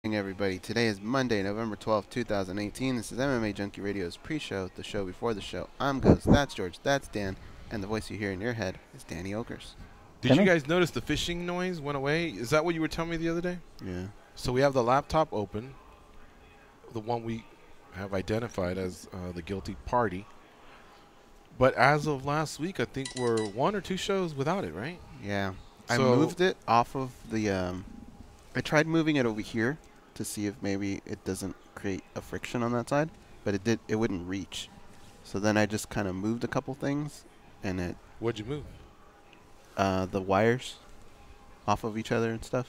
Everybody. Today is Monday, November 12th, 2018. This is MMA Junkie Radio's pre-show, the show before the show. I'm Ghost, that's George, that's Dan, and the voice you hear in your head is Danny Okers. Did you guys notice the fishing noise went away? Is that what you were telling me the other day? Yeah. So we have the laptop open, the one we have identified as the guilty party. But as of last week, I think we're one or two shows without it, right? Yeah. So I moved it off of the, I tried moving it over here to see if maybe it doesn't create a friction on that side, but it wouldn't reach. So then I just kind of moved a couple things, and it... What'd you move? The wires off of each other and stuff.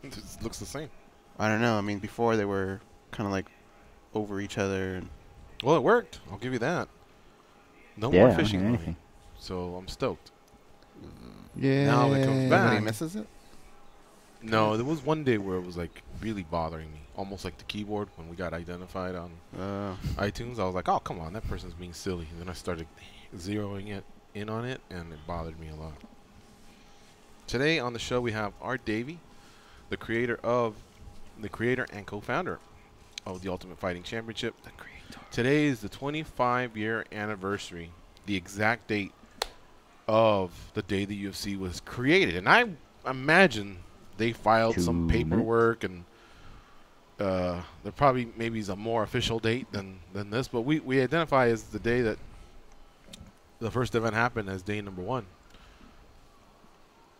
It looks the same. I don't know. I mean, before they were kind of like over each other. And Well, it worked. I'll give you that. No Yeah, more fishing okay. noise. So I'm stoked. yeah. Now it comes back. Nobody misses it? No, there was one day where it was like really bothering me. Almost like the keyboard when we got identified on iTunes. I was like, oh, come on, that person's being silly. And then I started zeroing it in on it, and it bothered me a lot. Today on the show we have Art Davie, the creator and co-founder of the Ultimate Fighting Championship. The creator. Today is the 25-year anniversary, the exact date of the day the UFC was created. And I imagine they filed some paperwork, and there probably maybe is a more official date than this, but we identify as the day that the first event happened as day number one.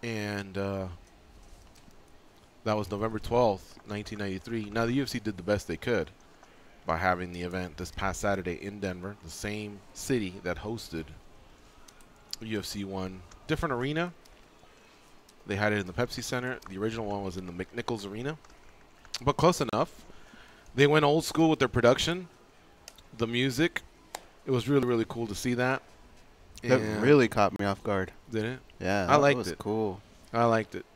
And that was November 12th, 1993. Now, the UFC did the best they could by having the event this past Saturday in Denver, the same city that hosted UFC 1. Different arena. They had it in the Pepsi Center. The original one was in the McNichols Arena. But close enough. They went old school with their production, the music. It was really, really cool to see that. That really caught me off guard. Did it? Yeah, I liked it. Was it. Cool. I liked it.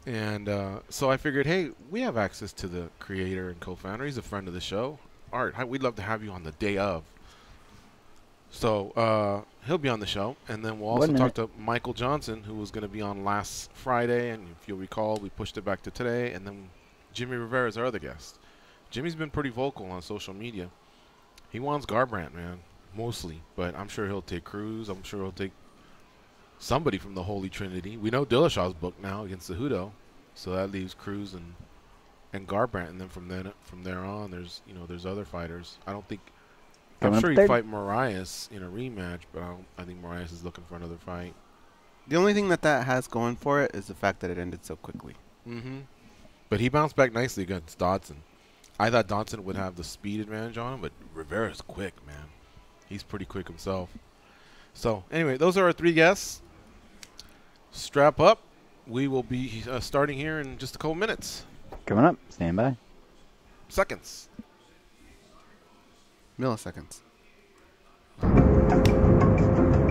And so I figured, hey, we have access to the creator and co-founder. He's a friend of the show. Art, we'd love to have you on the day of. So he'll be on the show. And then we'll also talk to Michael Johnson, who was going to be on last Friday. And if you'll recall, we pushed it back to today. And then Jimmie Rivera is our other guest. Jimmie's been pretty vocal on social media. He wants Garbrandt, man, mostly. But I'm sure he'll take Cruz. I'm sure he'll take somebody from the Holy Trinity. We know Dillashaw's booked now against the Hudo. So that leaves Cruz and Garbrandt. And then from there on, there's other fighters. I'm sure he'd fight Marias in a rematch, but I think Marias is looking for another fight. The only thing that has going for it is the fact that it ended so quickly. Mm-hmm. But he bounced back nicely against Dodson. I thought Dodson would have the speed advantage on him, but Rivera's quick, man. He's pretty quick himself. So, anyway, those are our three guests. Strap up. We will be starting here in just a couple minutes. Coming up. Stand by. Seconds. Milliseconds.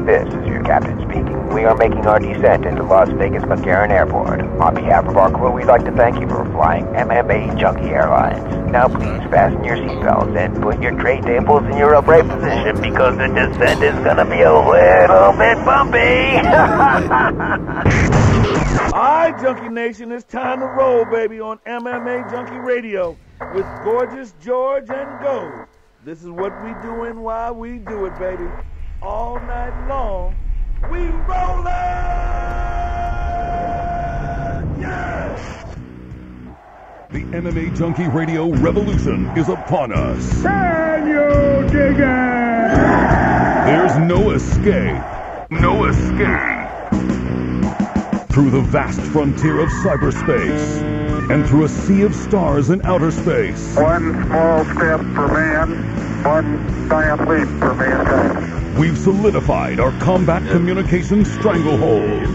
This is your captain speaking. We are making our descent into Las Vegas McCarran Airport. On behalf of our crew, we'd like to thank you for flying MMA Junkie Airlines. Now please fasten your seatbelts and put your tray tables in your upright position because the descent is going to be a little bit bumpy. Alright, Junkie Nation, it's time to roll, baby, on MMA Junkie Radio with Gorgeous George and Go. This is what we doing while we do it, baby. All night long, we rollin'! Yeah! The MMA Junkie Radio revolution is upon us. Can you dig it? There's no escape. No escape. Through the vast frontier of cyberspace and through a sea of stars in outer space. One small step for man, one giant leap for mankind. We've solidified our combat communication stranglehold.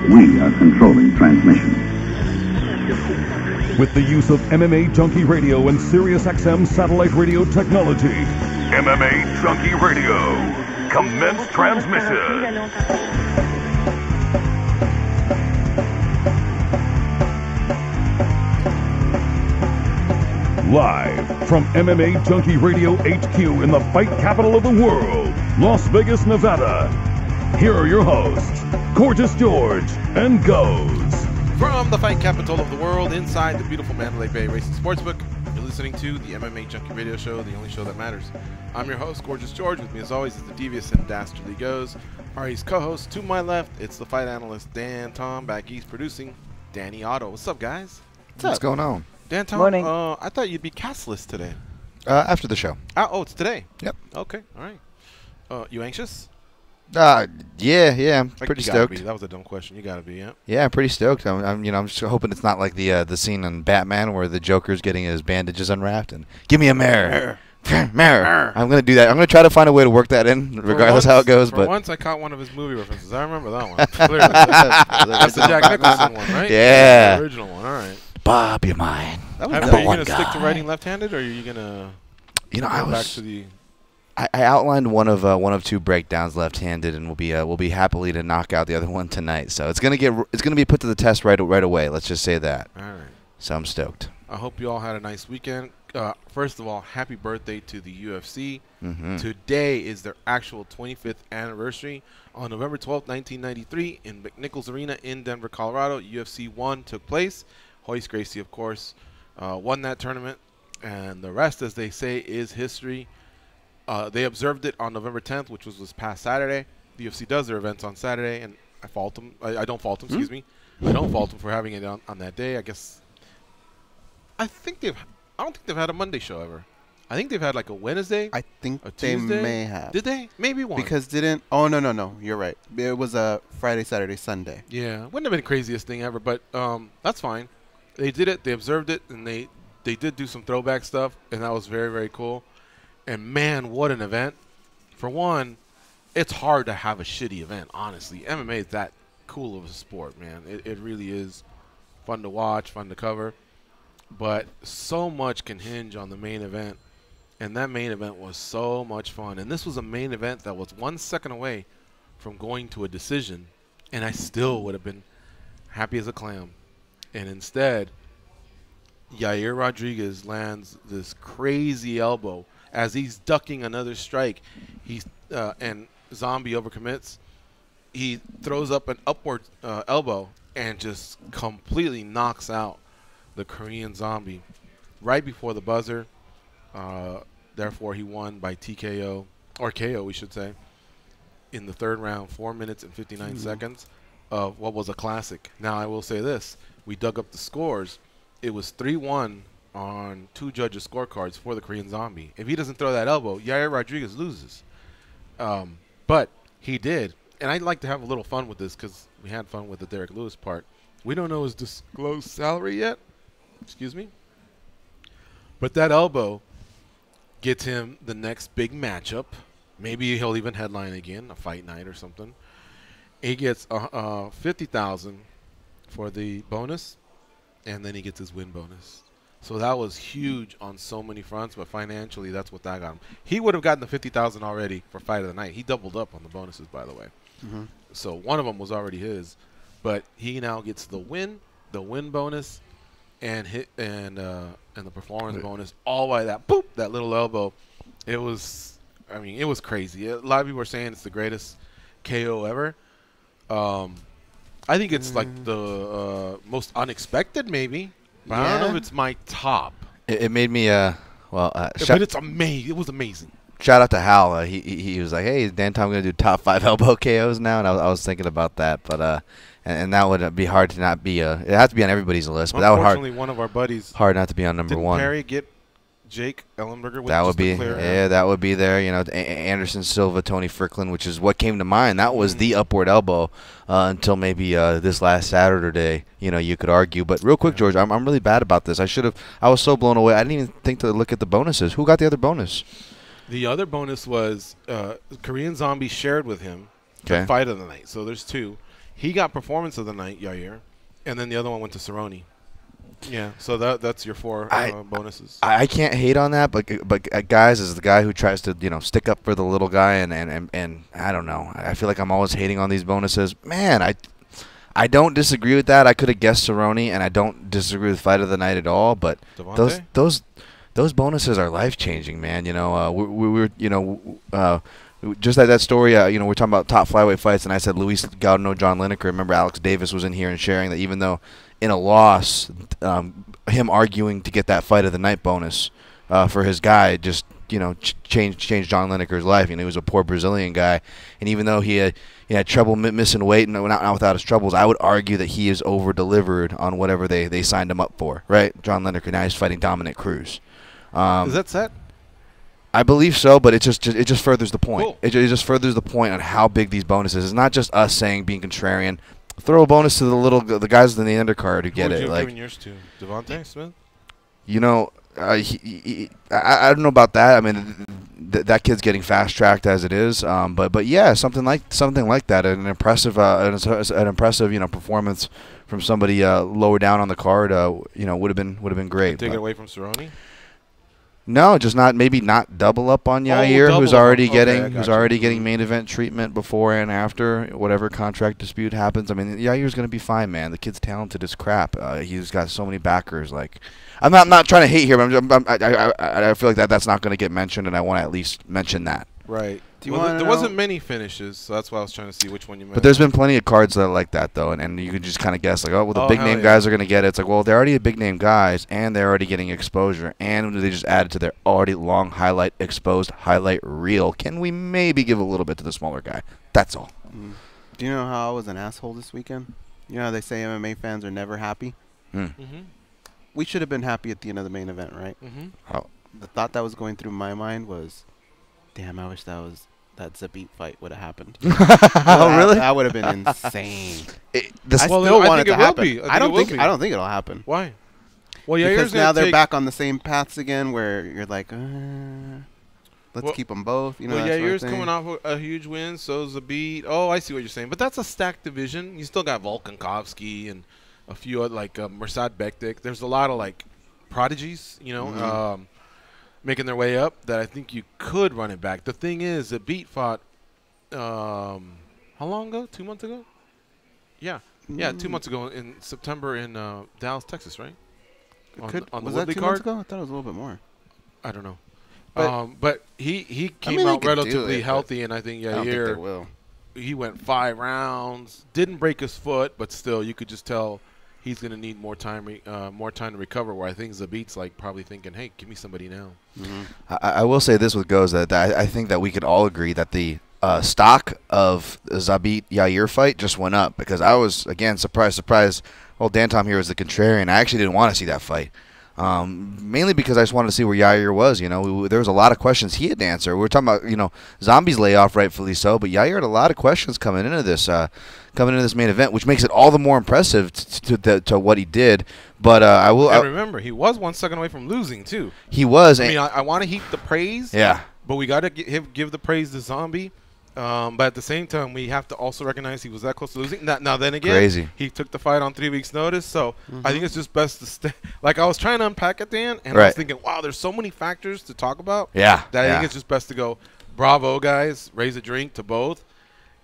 We are controlling transmission. With the use of MMA Junkie Radio and SiriusXM satellite radio technology. MMA Junkie Radio. Commence transmission. Live from MMA Junkie Radio HQ in the fight capital of the world, Las Vegas, Nevada. Here are your hosts, Gorgeous George and Goes. From the fight capital of the world, inside the beautiful Mandalay Bay Racing Sportsbook, you're listening to the MMA Junkie Radio Show, the only show that matters. I'm your host, Gorgeous George. With me, as always, is the devious and dastardly Goes. Our East co-host, to my left, it's the fight analyst, Dan Tom, back east producing, Danny Otto. What's up, guys? What's going on? Dan Tom, Morning. I thought you'd be castless today. After the show. Oh, it's today? Yep. Okay, all right. You anxious? Yeah, I'm Like, pretty you gotta stoked. be. That was a dumb question. You gotta be, yeah. Yeah, I'm pretty stoked. I'm just hoping it's not like the scene in Batman where the Joker's getting his bandages unrapped and give me a mirror. Mirror. I'm gonna do that. I'm gonna try to find a way to work that in, regardless how it goes. For But once, I caught one of his movie references. I remember that one. Clearly. That's the Jack Nicholson one, right? Yeah. The original one. All right. Bob, you're mine. Are number you one gonna stick to guy. writing left-handed, or are you gonna? Go back to the. I outlined one of two breakdowns left-handed, and we'll be happily to knock out the other one tonight. So it's gonna be put to the test right away. Let's just say that. All right. So I'm stoked. I hope you all had a nice weekend. First of all, happy birthday to the UFC. Mm-hmm. Today is their actual 25th anniversary. On November 12th, 1993, in McNichols Arena in Denver, Colorado, UFC 1 took place. Royce Gracie, of course, won that tournament. And the rest, as they say, is history. They observed it on November 10th, which was this past Saturday. The UFC does their events on Saturday, and I fault them. I don't fault them, excuse me. I don't fault them for having it on that day. I guess. I don't think they've had a Monday show ever. I think they've had like a Wednesday. I think a they Tuesday. may have. Did they? Maybe one. Because no. You're right. It was a Friday, Saturday, Sunday. Yeah, wouldn't have been the craziest thing ever, but that's fine. They did it. They observed it, and they did do some throwback stuff, and that was very, very cool. And man, what an event! For one, it's hard to have a shitty event. Honestly, MMA is that cool of a sport, man. It really is fun to watch, fun to cover. But so much can hinge on the main event, and that main event was so much fun. And this was a main event that was 1 second away from going to a decision, and I still would have been happy as a clam. And instead, Yair Rodriguez lands this crazy elbow as he's ducking another strike. And Zombie overcommits. He throws up an upward elbow and just completely knocks out the Korean Zombie right before the buzzer. Therefore, he won by TKO, or KO, we should say, in the third round, 4 minutes and 59 seconds of what was a classic. Now, I will say this. We dug up the scores. It was 3-1 on two judges' scorecards for the Korean Zombie. If he doesn't throw that elbow, Yair Rodriguez loses. But he did. And I'd like to have a little fun with this because we had fun with the Derek Lewis part. We don't know his disclosed salary yet. Excuse me. But that elbow gets him the next big matchup. Maybe he'll even headline again, a fight night or something. He gets $50,000 for the bonus, and then he gets his win bonus. So that was huge on so many fronts, but financially, that's what that got him. He would have gotten the $50,000 already for fight of the night. He doubled up on the bonuses, by the way. Mm-hmm. So one of them was already his, but he now gets the win bonus, and the performance bonus, all by that little elbow. It was crazy. A lot of people are saying it's the greatest KO ever. I think it's like the most unexpected, maybe. But I don't know if it's my top. It made me but it's amazing. It was amazing. Shout out to Hal. He was like, "Hey, is Dan Tom going to do top 5 elbow KOs now?" And I was thinking about that, but and that would be hard to not be. It has to be on everybody's list, but that would Unfortunately, one of our buddies hard not to be on number didn't 1. Perry get Jake Ellenberger? That would be that would be there. You know, Anderson Silva, Tony Strickland, which is what came to mind. That was the upward elbow until maybe this last Saturday. You know, you could argue. But real quick, George, I'm really bad about this. I was so blown away. I didn't even think to look at the bonuses. Who got the other bonus? The other bonus was Korean Zombie shared with him the fight of the night. So there's 2. He got performance of the night, Yair, and then the other one went to Cerrone. Yeah, so that's your 4 bonuses. I can't hate on that, but guys, as the guy who tries to stick up for the little guy, and I don't know. I feel like I'm always hating on these bonuses. Man, I don't disagree with that. I could have guessed Cerrone, and I don't disagree with fight of the night at all. But those bonuses are life changing, man. We were just like that story, we're talking about top flyweight fights, and I said Luis Gaudino, John Lineker. Remember, Alex Davis was in here and sharing that even though in a loss, him arguing to get that fight of the night bonus for his guy just changed John Lineker's life. He was a poor Brazilian guy, and even though he had trouble missing weight and not without his troubles, I would argue that he is over-delivered on whatever they signed him up for. Right, John Lineker now he's fighting Dominic Cruz. Is that set? I believe so, but it just furthers the point. Cool. It just furthers the point on how big these bonuses. It's not just us saying being contrarian. Throw a bonus to the guys in the undercard who get it. Who would you have like given yours to? Devontae Smith? I don't know about that. I mean, that kid's getting fast tracked as it is. But yeah, something like that. An impressive performance from somebody lower down on the card. Would have been great. Take it away from Cerrone? No, just maybe not double up on Yair, who's already getting main event treatment before and after whatever contract dispute happens. I mean, Yair's going to be fine, man. The kid's talented as crap. He's got so many backers. Like, I'm not trying to hate here, but I feel like that's not going to get mentioned, and I want to at least mention that. Right. There wasn't many finishes, so that's why I was trying to see which one you meant. But there's been plenty of cards that are like that, though, and you can just kind of guess, like, the big-name guys are going to get it. It's like, well, they're already big-name guys, and they're already getting exposure, and they just added to their already long exposed highlight reel. Can we maybe give a little bit to the smaller guy? That's all. Do you know how I was an asshole this weekend? You know how they say MMA fans are never happy? We should have been happy at the end of the main event, right? The thought that was going through my mind was, damn, I wish that Zabit fight would have happened. Oh, really? That would have been insane. I still want it to happen. I don't think it'll happen. Why? Well, because now they're back on the same paths again, where you're like, let's keep them both. Well, Yair's coming off a huge win, so Zabit. Oh, I see what you're saying. But that's a stacked division. You still got Volkanovski and a few other, like Mirsad Bektik. There's a lot of like prodigies, making their way up that I think you could run it back. The thing is, Zabit fought how long ago? 2 months ago? Yeah, 2 months ago in September in Dallas, Texas, right? Was that 2 months ago? I thought it was a little bit more. I don't know. But he came out relatively healthy, and I think Yair, he went 5 rounds, didn't break his foot, but still you could just tell he's going to need more time to recover, where I think Zabit's like probably thinking, hey, give me somebody now. I will say this with Goes, that I think that we could all agree that the stock of the Zabit-Yair fight just went up, because I was, again, surprised. Well, Dan Tom here was the contrarian. I actually didn't want to see that fight. Mainly because I just wanted to see where Yair was. There was a lot of questions he had to answer. We were talking about, Zombie's layoff, rightfully so, but Yair had a lot of questions coming into this main event, which makes it all the more impressive to what he did. But And remember, he was 1 second away from losing too. He was. I want to heap the praise. Yeah. But we got to give the praise to Zombie. But at the same time, we have to also recognize he was that close to losing. Now then again, crazy. He took the fight on 3 weeks' notice. So I think it's just best to stay. Like, I was trying to unpack it, Dan, and I was thinking, wow, there's so many factors to talk about. Yeah. That I think it's just best to go, bravo, guys. Raise a drink to both.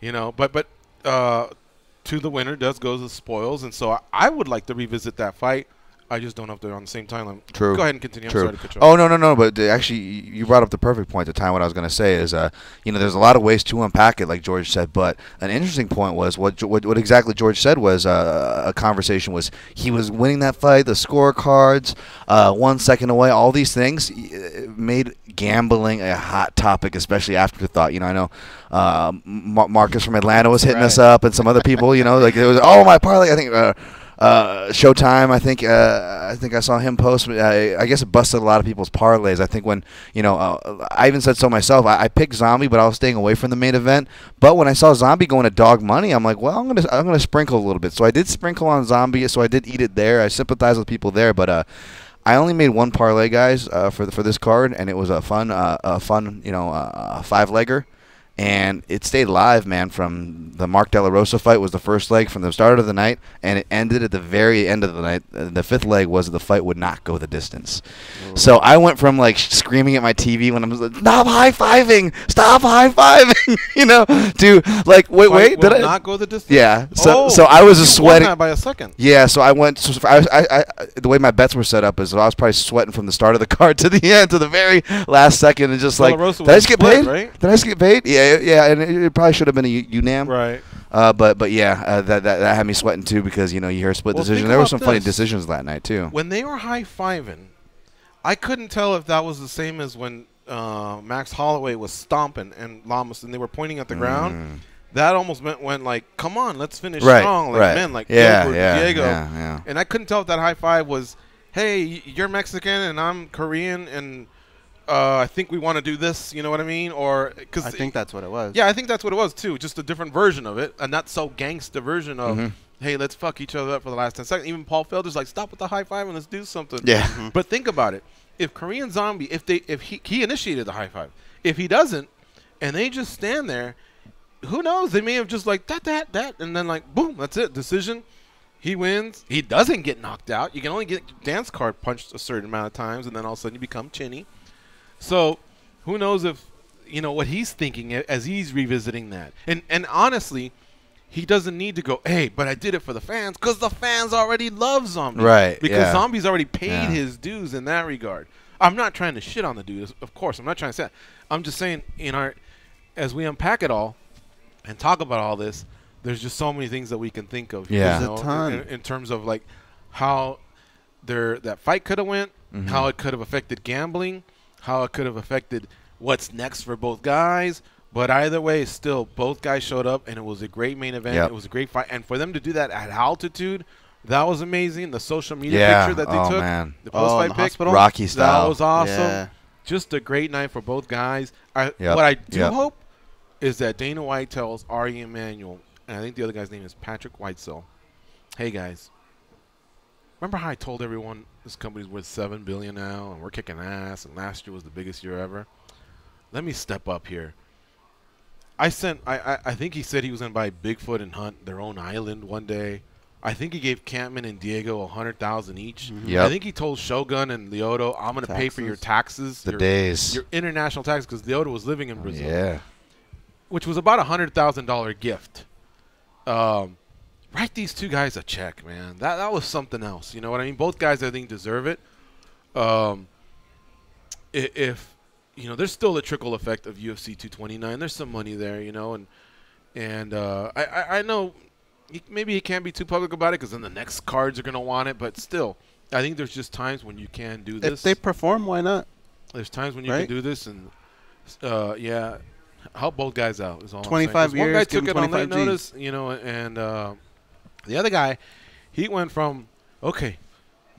But to the winner does go the spoils. And so I would like to revisit that fight. I just don't know if they're on the same timeline. True. Go ahead and continue. True. I'm sorry to cut you off. Oh, no. But actually, you brought up the perfect point. The time what I was going to say is, there's a lot of ways to unpack it, like George said. But an interesting point was what exactly George said was a conversation was he was winning that fight, the scorecards, 1 second away, all these things made gambling a hot topic, especially afterthought. I know Marcus from Atlanta was hitting us up, and some other people. Like it was my parlay. I think. Showtime, I think I saw him post. I guess it busted a lot of people's parlays. I think when I even said so myself. I picked Zombie, but I was staying away from the main event. But when I saw Zombie going to dog money, I'm like, well, I'm gonna sprinkle a little bit. So I did sprinkle on Zombie. So I did eat it there. I sympathize with people there, but I only made one parlay, guys, for this card, and it was a fun 5-legger. And it stayed live, man, from the Mark De La Rosa fight was the first leg from the start of the night, and it ended at the very end of the night. The 5th leg was the fight would not go the distance. So I went from, like, screaming at my TV when I was like, stop high-fiving, to, like, wait. Did I not go the distance? Yeah. So I was sweating. Won that by a second. Yeah, so I went, the way my bets were set up is I was probably sweating from the start of the card to the end, to the very last second, and just like, did I just get paid? Right? Did I just get paid? Yeah. and it probably should have been a UNAM. Right. But yeah, that had me sweating too because you hear a split decision. There were some funny decisions that night too. When they were high-fiving, I couldn't tell if that was the same as when Max Holloway was stomping and Lamas and they were pointing at the ground. That almost went like, come on, let's finish strong, like men, like Diego. Yeah. And I couldn't tell if that high five was, hey, you're Mexican and I'm Korean, and I think we want to do this. You know what I mean? Or because I think that's what it was. Yeah, I think that's what it was too. Just a different version of it, a not so gangster version of, hey, let's fuck each other up for the last 10 seconds. Even Paul Felder's like, stop with the high five and let's do something. Yeah. But think about it. If Korean Zombie, if he initiated the high five, if he doesn't, and they just stand there. Who knows? They may have just like that, and then like boom, that's it. Decision. He wins. He doesn't get knocked out. You can only get dance card punched a certain amount of times, and then all of a sudden you become chinny. So who knows if what he's thinking as he's revisiting that. And honestly, he doesn't need to go, hey, but I did it for the fans because the fans already love Zombie. Right. Because Zombie's already paid his dues in that regard. I'm not trying to shit on the dude. Of course, I'm not trying to say that. I'm just saying as we unpack it all. And talk about all this, there's just so many things that we can think of. Yeah. There's a ton. In terms of like how that fight could have went, how it could have affected gambling, how it could have affected what's next for both guys. But either way, still, both guys showed up, and it was a great main event. It was a great fight. And for them to do that at altitude, that was amazing. The social media picture that they took, the post-fight pic, hospital? Rocky style. that was awesome. Yeah. Just a great night for both guys. What I do hope is that Dana White tells Ari Emanuel, and I think the other guy's name is Patrick Whitesell, hey guys, remember how I told everyone this company's worth $7 billion now and we're kicking ass and last year was the biggest year ever? Let me step up here. I think he said he was going to buy Bigfoot and Hunt their own island one day. I think he gave Campman and Diego $100,000 each. I think he told Shogun and Lyoto, I'm going to pay for your taxes, your international taxes, because Lyoto was living in Brazil. Yeah. Which was about $100,000 gift. Write these two guys a check, man. That was something else. You know what I mean? Both guys, I think, deserve it. If there's still a trickle effect of UFC 229. There's some money there, and I know maybe he can't be too public about it because then the next cards are gonna want it. But still, I think there's just times when you can do this. If they perform, why not? There's times when you can do this, and help both guys out is all 25 I'm saying. years, One guy give took him it on late 25 notice, and the other guy, he went from, a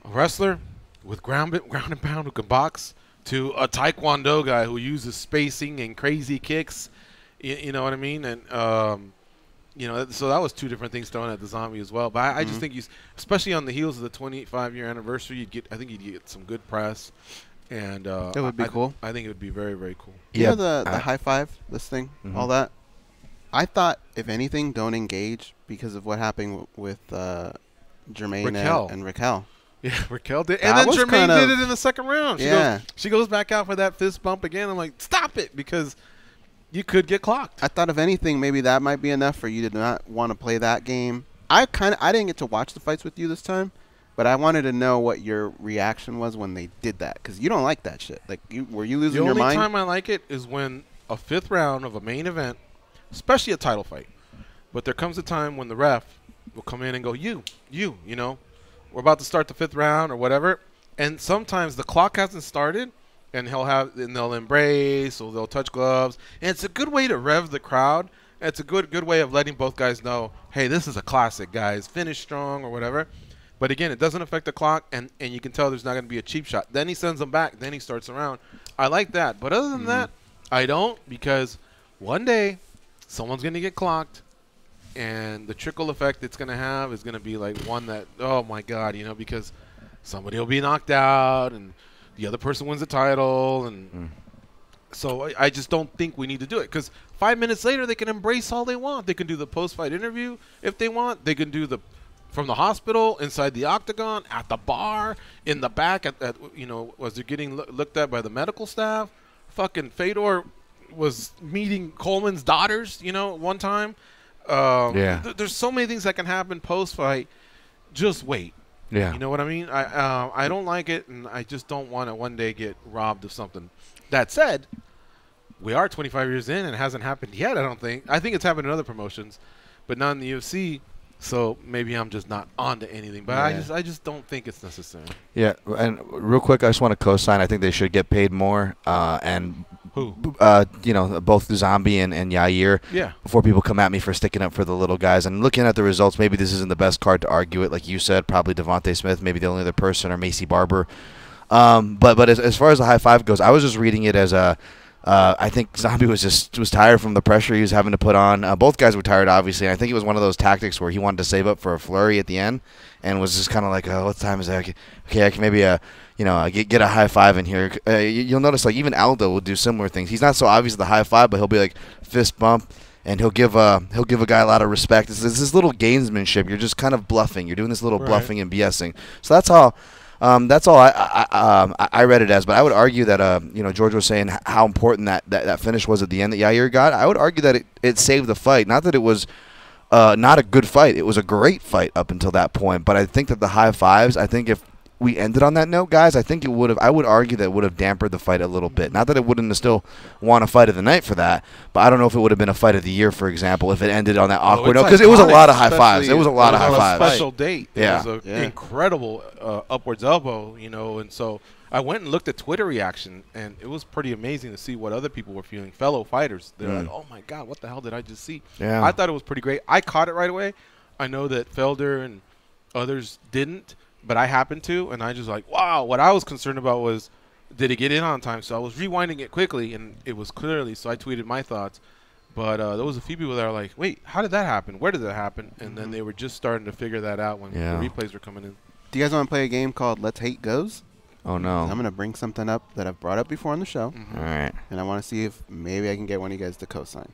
wrestler with ground and pound who can box to a taekwondo guy who uses spacing and crazy kicks. You know what I mean? And, so that was two different things thrown at the Zombie as well. But I just think especially on the heels of the 25-year anniversary, I think you'd get some good press. And it would be cool. I think it would be very, very cool. You know the high five, this thing, all that? I thought, if anything, don't engage because of what happened with Jermaine and Raquel. Yeah, Raquel did. And then Jermaine did it in the second round. She goes back out for that fist bump again. I'm like, stop it, because you could get clocked. I thought, if anything, maybe that might be enough for you to not want to play that game. I didn't get to watch the fights with you this time. But I wanted to know what your reaction was when they did that, because you don't like that shit. Like, were you losing your mind? The only time I like it is when a fifth round of a main event, especially a title fight, but there comes a time when the ref will come in and go, we're about to start the fifth round or whatever, and sometimes the clock hasn't started, and they'll embrace or they'll touch gloves, and it's a good way to rev the crowd. It's a good way of letting both guys know, hey, this is a classic, guys. Finish strong or whatever. But again, it doesn't affect the clock, and you can tell there's not going to be a cheap shot. Then he sends them back. Then he starts around. I like that. But other than that, I don't, because one day someone's going to get clocked, and the trickle effect it's going to have is going to be like one that, oh, my God, because somebody will be knocked out, and the other person wins the title. And so I just don't think we need to do it, because 5 minutes later they can embrace all they want. They can do the post-fight interview if they want. They can do from the hospital, inside the octagon, at the bar, in the back, as they're getting looked at by the medical staff. Fucking Fedor was meeting Coleman's daughters, one time. There's so many things that can happen post-fight. Just wait. Yeah. You know what I mean? I don't like it, and I just don't want to one day get robbed of something. That said, we are 25 years in and it hasn't happened yet, I don't think. I think it's happened in other promotions, but not in the UFC. So maybe I'm just not onto anything. But I just don't think it's necessary. Yeah, and real quick, I just want to co-sign. I think they should get paid more. And who? Both Zombie and Yair. Yeah. Before people come at me for sticking up for the little guys. And looking at the results, maybe this isn't the best card to argue it. Like you said, probably Devontae Smith, maybe the only other person, or Macy Barber. But as far as the high five goes, I was just reading it as a I think Zombie was tired from the pressure he was having to put on. Both guys were tired, obviously. I think it was one of those tactics where he wanted to save up for a flurry at the end, and was just kind of like, "Oh, what time is it? Okay, I can maybe get a high five in here." You'll notice like even Aldo will do similar things. He's not so obvious the high five, but he'll be like fist bump, and he'll give a guy a lot of respect. It's this little gamesmanship. You're just kind of bluffing. You're doing this little bluffing and BSing. So that's all. That's all I read it as, but I would argue that George was saying how important that finish was at the end that Yair got. I would argue that it saved the fight. Not that it was not a good fight. It was a great fight up until that point. But I think that the high fives, I think if we ended on that note, guys, I think it would have. I would argue that it would have dampened the fight a little bit. Not that it wouldn't have still won a fight of the night for that, but I don't know if it would have been a fight of the year, for example, if it ended on that awkward note, because it was a lot of high fives. It was a lot of high fives. Special date. Yeah. It was an incredible upwards elbow, and so I went and looked at Twitter reaction, and it was pretty amazing to see what other people were feeling, fellow fighters. They're like, "Oh my God, what the hell did I just see?" Yeah. I thought it was pretty great. I caught it right away. I know that Felder and others didn't. But I happened to, and I just like, wow. What I was concerned about was, did it get in on time? So I was rewinding it quickly, and it was clearly. So I tweeted my thoughts. But there was a few people that were like, wait, how did that happen? Where did that happen? And then they were just starting to figure that out when the replays were coming in. Do you guys want to play a game called Let's Hate Goes? Oh, no. I'm going to bring something up that I've brought up before on the show. All right. And I want to see if maybe I can get one of you guys to co-sign.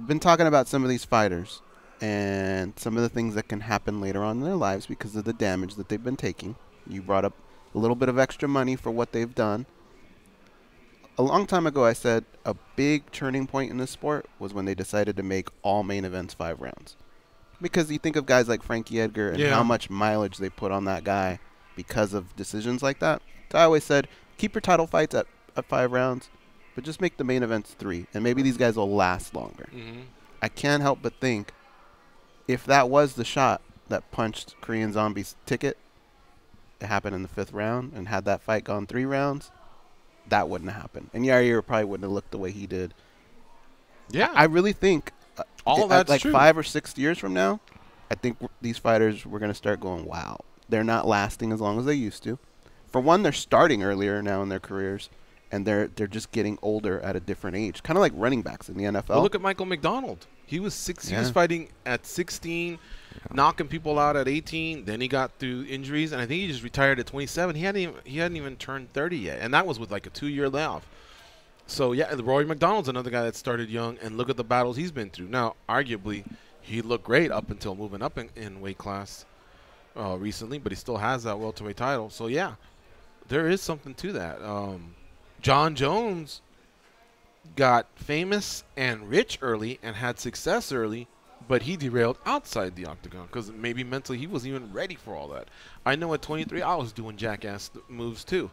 Been talking about some of these fighters and some of the things that can happen later on in their lives because of the damage that they've been taking. You brought up a little bit of extra money for what they've done. A long time ago, I said a big turning point in the sport was when they decided to make all main events 5 rounds. Because you think of guys like Frankie Edgar and how much mileage they put on that guy because of decisions like that. So I always said, keep your title fights at 5 rounds, but just make the main events 3, and maybe these guys will last longer. I can't help but think, if that was the shot that punched Korean Zombie's ticket, it happened in the 5th round, and had that fight gone 3 rounds, that wouldn't have happened. And Yair probably wouldn't have looked the way he did. Yeah. I really think all that's like true. 5 or 6 years from now, I think these fighters, we're going to start going, wow, they're not lasting as long as they used to. For one, they're starting earlier now in their careers, and they're just getting older at a different age, kind of like running backs in the NFL. Well, look at Michael McDonald. He was He was fighting at 16, knocking people out at 18. Then he got through injuries, and I think he just retired at 27. He hadn't even turned 30 yet, and that was with like a 2-year layoff. So yeah, Rory McDonald's another guy that started young, and look at the battles he's been through. Now, arguably, he looked great up until moving up in weight class recently, but he still has that welterweight title. So yeah, there is something to that. John Jones got famous and rich early and had success early, but he derailed outside the octagon because maybe mentally he wasn't even ready for all that. I know at 23 I was doing jackass moves too.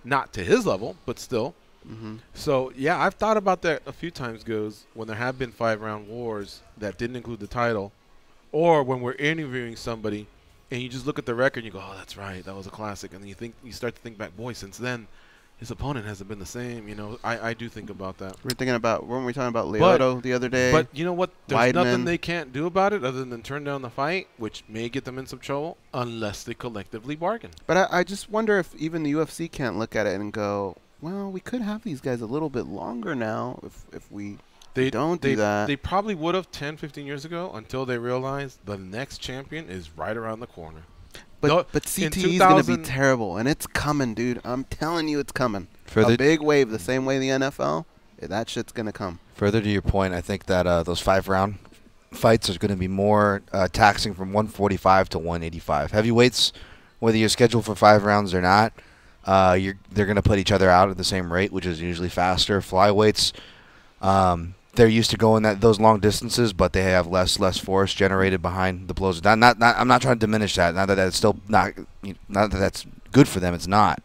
Not to his level, but still. So, yeah, I've thought about that a few times, when there have been 5-round wars that didn't include the title, or when we're interviewing somebody and you just look at the record and you go, oh, that's right, that was a classic. And then you start to think back, boy, since then, his opponent hasn't been the same. I do think about that. Weren't we talking about Lyoto the other day? But you know what? There's Weidman. Nothing they can't do about it other than turn down the fight, which may get them in some trouble unless they collectively bargain. But I just wonder if even the UFC can't look at it and go, well, we could have these guys a little bit longer now if we don't do that. They probably would have 10, 15 years ago until they realized the next champion is right around the corner. But CTE is going to be terrible, and it's coming, dude. I'm telling you it's coming. A big wave, the same way the NFL, that shit's going to come. Further to your point, I think that those 5-round fights are going to be more taxing from 145 to 185. Heavyweights, whether you're scheduled for 5 rounds or not, they're going to put each other out at the same rate, which is usually faster. Flyweights, they're used to going those long distances, but they have less force generated behind the blows. I'm not trying to diminish that. Not that that's good for them. It's not.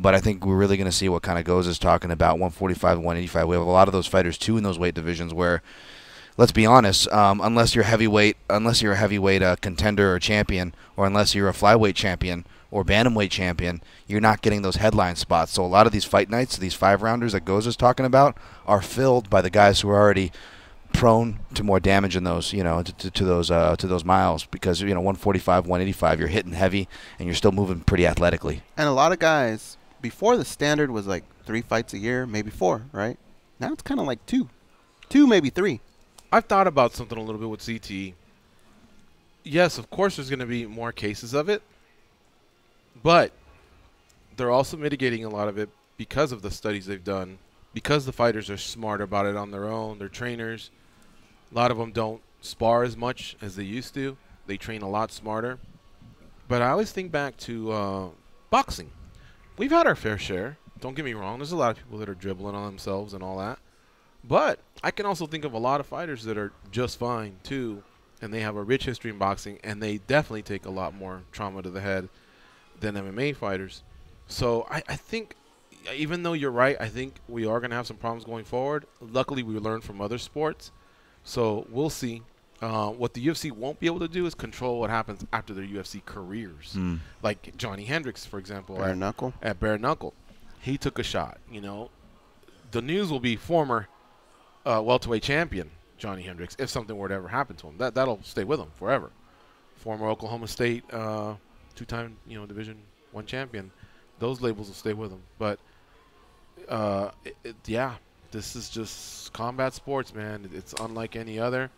But I think we're really going to see what kind of goes is talking about 145 and 185. We have a lot of those fighters, too, in those weight divisions where, let's be honest, unless you're a heavyweight contender or champion, or unless you're a flyweight champion or bantamweight champion, you're not getting those headline spots. So a lot of these fight nights, these 5-rounders that Goza's talking about, are filled by the guys who are already prone to more damage in those, to those miles, because 145, 185, you're hitting heavy and you're still moving pretty athletically. And a lot of guys, before the standard was like 3 fights a year, maybe 4, right? Now it's kind of like 2, maybe 3. I've thought about something a little bit with CTE. Yes, of course there's going to be more cases of it, but they're also mitigating a lot of it because of the studies they've done, because the fighters are smart about it on their own. They're trainers. A lot of them don't spar as much as they used to. They train a lot smarter. But I always think back to boxing. We've had our fair share. Don't get me wrong. There's a lot of people that are dribbling on themselves and all that. But I can also think of a lot of fighters that are just fine, too, and they have a rich history in boxing, and they definitely take a lot more trauma to the head than MMA fighters. So I think, even though you're right, I think we are going to have some problems going forward. Luckily, we learned from other sports. So we'll see. What the UFC won't be able to do is control what happens after their UFC careers. Like Johnny Hendricks, for example. At Bare Knuckle. He took a shot. The news will be former welterweight champion Johnny Hendricks if something were to ever happen to him. That'll stay with him forever. Former Oklahoma State 2-time Division I champion. Those labels will stay with him. But yeah, this is just combat sports, man. It's unlike any other.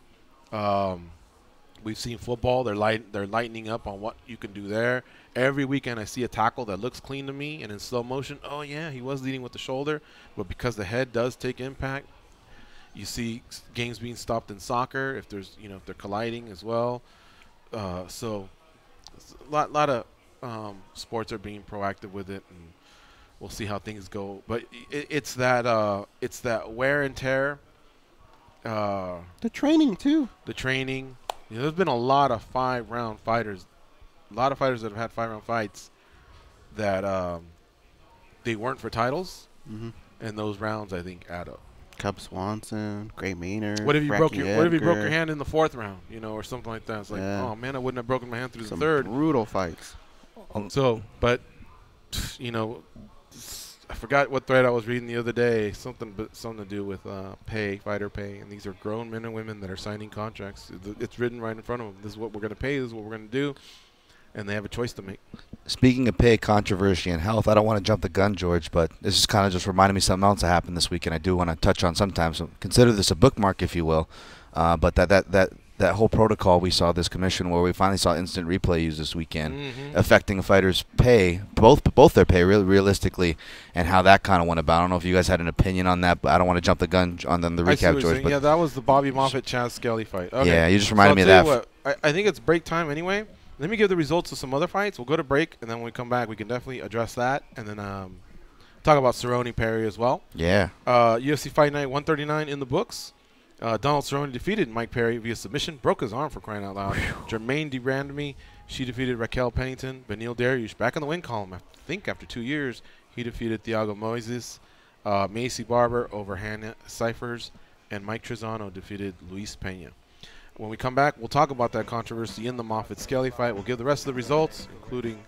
We've seen football. They're lightening up on what you can do there. Every weekend I see a tackle that looks clean to me, and in slow motion, oh yeah, he was leading with the shoulder, but because the head does take impact, you see games being stopped in soccer if there's if they're colliding as well. So a lot of sports are being proactive with it, and we'll see how things go. But it's that wear and tear. The training too. The training. There's been a lot of 5-round fighters. A lot of fighters that have had 5-round fights that they weren't for titles, and those rounds I think add up. Cub Swanson, Gray Maynard. What if you broke your hand in the 4th round, or something like that? It's like, oh man, I wouldn't have broken my hand through the 3rd. Brutal fights. So, but I forgot what thread I was reading the other day. Something to do with fighter pay, and these are grown men and women that are signing contracts. It's written right in front of them. This is what we're going to pay. This is what we're going to do, and they have a choice to make. Speaking of pay, controversy, and health, I don't want to jump the gun, George, but this is kind of just reminding me of something else that happened this week, and I do want to touch on sometimes. So consider this a bookmark, if you will. But that whole protocol we saw this commission where we finally saw instant replay used this weekend, affecting a fighter's pay, both their pay realistically, and how that kind of went about. I don't know if you guys had an opinion on that, but I don't want to jump the gun on the recap, George. Yeah, that was the Bobby Moffitt Chaz Skelly fight. Okay. Yeah, you just reminded me of that. What, I think it's break time anyway. Let me give the results of some other fights. We'll go to break, and then when we come back, we can definitely address that, and then talk about Cerrone and Perry as well. Yeah. UFC Fight Night 139 in the books. Donald Cerrone defeated Mike Perry via submission, broke his arm for crying out loud. Jermaine DeRandamy, she defeated Raquel Pennington. Benil Dariush back in the win column. I think after 2 years, he defeated Thiago Moises. Macy Barber over Hannah Cyphers, and Mike Trizano defeated Luis Pena. When we come back, we'll talk about that controversy in the Moffitt-Skelly fight. We'll give the rest of the results, including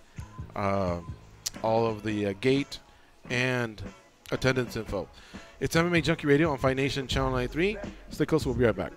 all of the gate and attendance info. It's MMA Junkie Radio on Fight Nation Channel 93. Stay close. We'll be right back.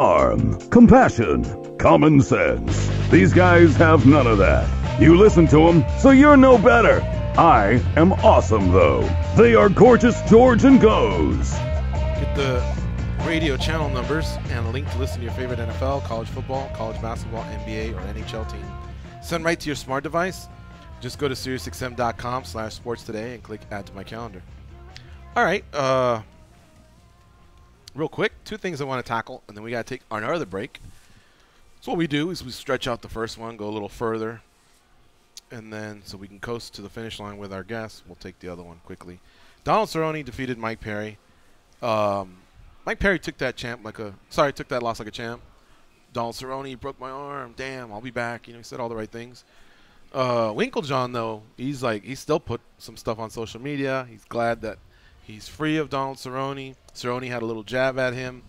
Arm, compassion, common sense. These guys have none of that. You listen to them, so you're no better. I am awesome, though. They are Gorgeous George and Goes. Get the radio channel numbers and a link to listen to your favorite NFL, college football, college basketball, NBA, or NHL team. Send right to your smart device. Just go to SiriusXM.com/sports today and click add to my calendar. All right. Real quick, two things I want to tackle, and then we got to take our other break. So what we do is we stretch out the first one, go a little further, and then so we can coast to the finish line with our guests. We'll take the other one quickly. Donald Cerrone defeated Mike Perry. Mike Perry took that loss like a champ. Donald Cerrone broke my arm. Damn, I'll be back. He said all the right things. Winklejohn, though, he still put some stuff on social media. He's glad that he's free of Donald Cerrone. Cerrone had a little jab at him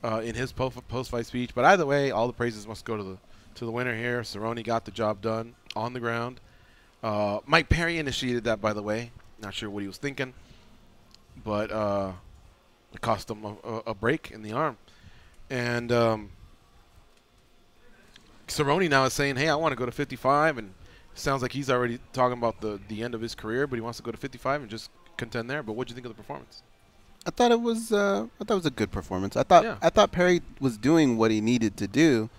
in his post-fight speech. But either way, all the praises must go to the winner here. Cerrone got the job done on the ground. Mike Perry initiated that, by the way. Not sure what he was thinking. But it cost him a break in the arm. And Cerrone now is saying, hey, I want to go to 55. And it sounds like he's already talking about the end of his career, but he wants to go to 55 and just contend there. But what do you think of the performance? I thought it was a good performance. I thought Perry was doing what he needed to do,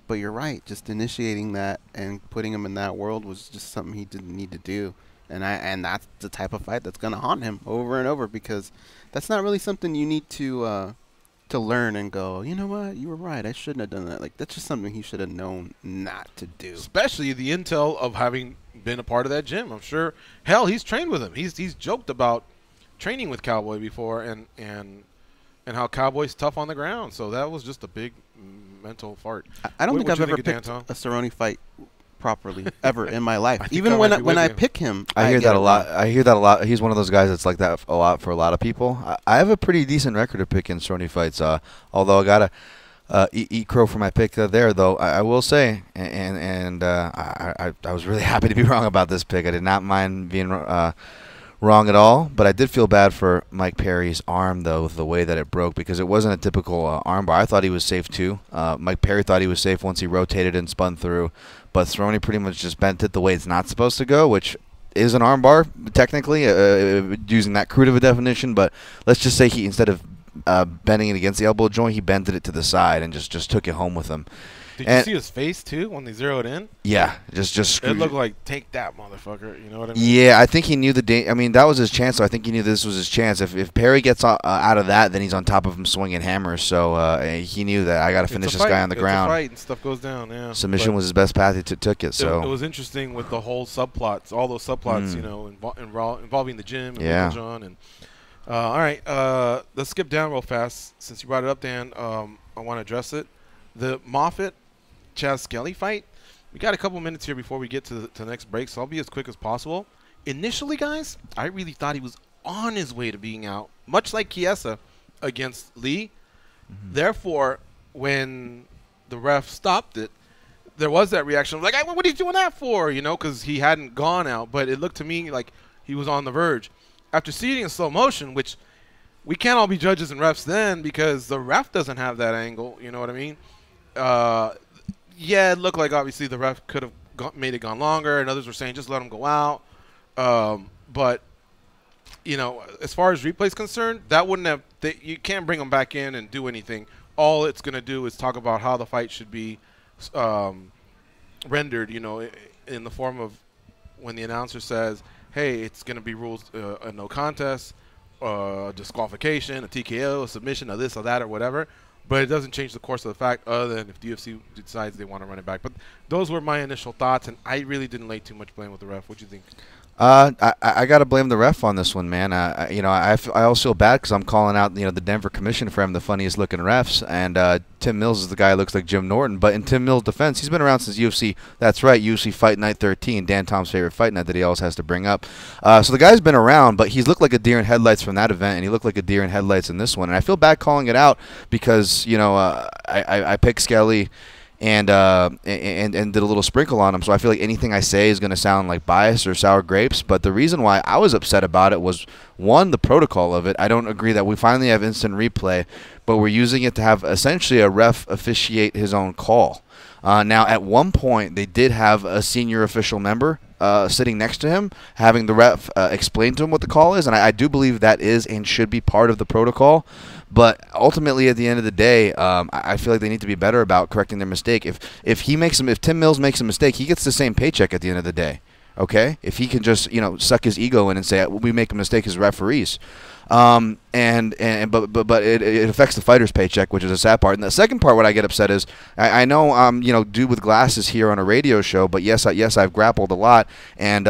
but you're right. Just initiating that and putting him in that world was just something he didn't need to do. And that's the type of fight that's going to haunt him over and over, because that's not really something you need to learn and go, you know what, you were right, I shouldn't have done that. Like, that's just something he should have known not to do. Especially the intel of having been a part of that gym. I'm sure, hell, he's trained with him. He's joked about training with Cowboy before and how Cowboy's tough on the ground. So that was just a big mental fart. I don't think I've ever picked a Cerrone fight properly ever in my life. Even when I pick him, I hear that a lot. I hear that a lot. He's one of those guys that's like that a lot for a lot of people. I have a pretty decent record of picking Cerrone fights. Although I gotta eat crow for my pick there, though. I will say, and I was really happy to be wrong about this pick. I did not mind being wrong at all, but I did feel bad for Mike Perry's arm, though, with the way that it broke, because it wasn't a typical armbar. I thought he was safe, too. Mike Perry thought he was safe once he rotated and spun through, but Cerrone pretty much just bent it the way it's not supposed to go, which is an armbar, technically, using that crude of a definition, but let's just say he, instead of bending it against the elbow joint, he bent it to the side and just took it home with him. Did you see his face, too, when they zeroed in? Yeah, just screwed. It looked like, take that, motherfucker. You know what I mean? Yeah, I think he knew I mean, that was his chance, so I think he knew this was his chance. If Perry gets out of that, then he's on top of him swinging hammers. So he knew that I got to finish this guy on the ground. It's a fight and stuff goes down, yeah. Submission was his best path. He took it. So it was interesting with the whole subplots, all those subplots, involving the gym and John. And all right, let's skip down real fast. Since you brought it up, Dan, I want to address it. The Moffitt Chaz Skelly fight. We got a couple minutes here before we get to the next break, so I'll be as quick as possible. Initially, guys, I really thought he was on his way to being out, much like Chiesa against Lee. Mm-hmm. Therefore, when the ref stopped it, there was that reaction of like, hey, what are you doing that for? Because he hadn't gone out, but it looked to me like he was on the verge. After seeing it in slow motion, which we can't all be judges and refs then because the ref doesn't have that angle, you know what I mean? Yeah, it looked like obviously the ref could have made it gone longer, and others were saying just let him go out. But, as far as replay is concerned, that wouldn't have you can't bring him back in and do anything. All it's going to do is talk about how the fight should be rendered, in the form of when the announcer says, hey, it's going to be rules a no contest, disqualification, a TKO, a submission, or this or that or whatever. But it doesn't change the course of the fact other than if the UFC decides they want to run it back. But those were my initial thoughts, and I really didn't lay too much blame with the ref. What do you think? I got to blame the ref on this one, man. I also feel bad because I'm calling out, the Denver commission for having the funniest looking refs, and Tim Mills is the guy who looks like Jim Norton. But in Tim Mills' defense, he's been around since UFC. That's right, UFC Fight Night 13, Dan Tom's favorite fight night that he always has to bring up. So the guy's been around, but he's looked like a deer in headlights from that event, and he looked like a deer in headlights in this one. And I feel bad calling it out because I picked Skelly. and did a little sprinkle on him. So I feel like anything I say is going to sound like bias or sour grapes. But the reason why I was upset about it was, one, the protocol of it. I don't agree that we finally have instant replay, but we're using it to have essentially a ref officiate his own call. Now, at one point, they did have a senior official member sitting next to him, having the ref explain to him what the call is, and I do believe that is and should be part of the protocol. But ultimately, at the end of the day, I feel like they need to be better about correcting their mistake. If Tim Mills makes a mistake, he gets the same paycheck at the end of the day. Okay, if he can just suck his ego in and say we make a mistake as referees. But it affects the fighter's paycheck, which is a sad part. And the second part, what I get upset is, I know dude with glasses here on a radio show, but yes, I've grappled a lot, and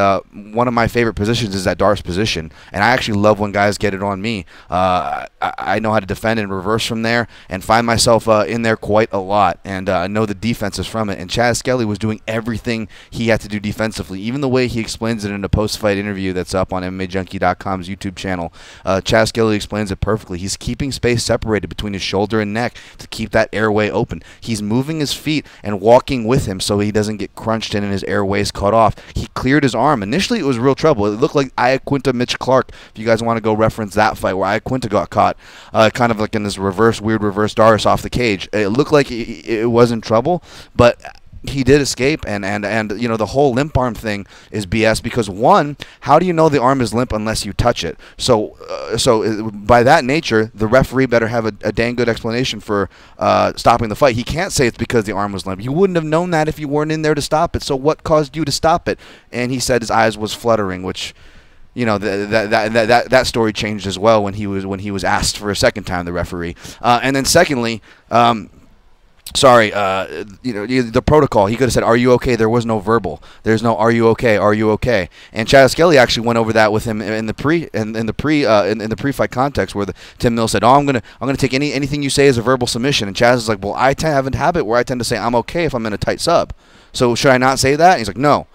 one of my favorite positions is that Darce position, and I actually love when guys get it on me. I know how to defend and reverse from there, and find myself in there quite a lot, and I know the defenses from it. And Chaz Skelly was doing everything he had to do defensively, even the way he explains it in a post-fight interview that's up on MMAjunkie.com's YouTube channel. Chaz Skelly explains it perfectly. He's keeping space separated between his shoulder and neck to keep that airway open. He's moving his feet and walking with him so he doesn't get crunched in and his airways cut off. He cleared his arm. Initially, it was real trouble. It looked like Iaquinta Mitch Clark, if you guys want to go reference that fight where Iaquinta got caught, kind of like in this weird reverse Darce off the cage. It looked like it was in trouble, but he did escape, and the whole limp arm thing is BS, because one, how do you know the arm is limp unless you touch it? So by that nature, the referee better have a dang good explanation for stopping the fight. He can't say it's because the arm was limp. You wouldn't have known that if you weren't in there to stop it. So what caused you to stop it? And he said his eyes was fluttering, which that story changed as well when he was asked for a second time, the referee. And then secondly, the protocol. He could have said, "Are you okay?" There was no verbal. There's no "Are you okay? Are you okay?" And Chaz Skelly actually went over that with him in the pre-fight context, where Tim Mills said, "Oh, I'm gonna take anything you say as a verbal submission." And Chaz is like, "Well, I have a habit where I tend to say I'm okay if I'm in a tight sub. So should I not say that?" And he's like, "No."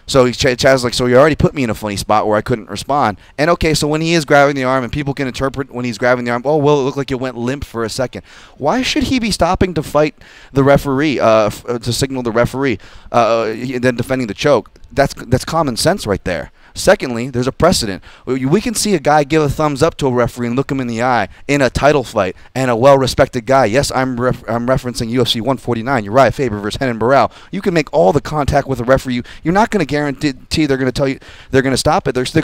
So Chaz like, "So you already put me in a funny spot where I couldn't respond." And okay, so when he is grabbing the arm, and people can interpret when he's grabbing the arm, oh, well, it looked like it went limp for a second. Why should he be stopping to fight the referee, to signal the referee, then defending the choke? That's common sense right there. Secondly, there's a precedent. We can see a guy give a thumbs up to a referee and look him in the eye in a title fight, and a well-respected guy. Yes, I'm referencing UFC 149, Uriah Faber versus Renan Barão. You can make all the contact with a referee. You're not going to guarantee they're going to tell you they're going to stop it. You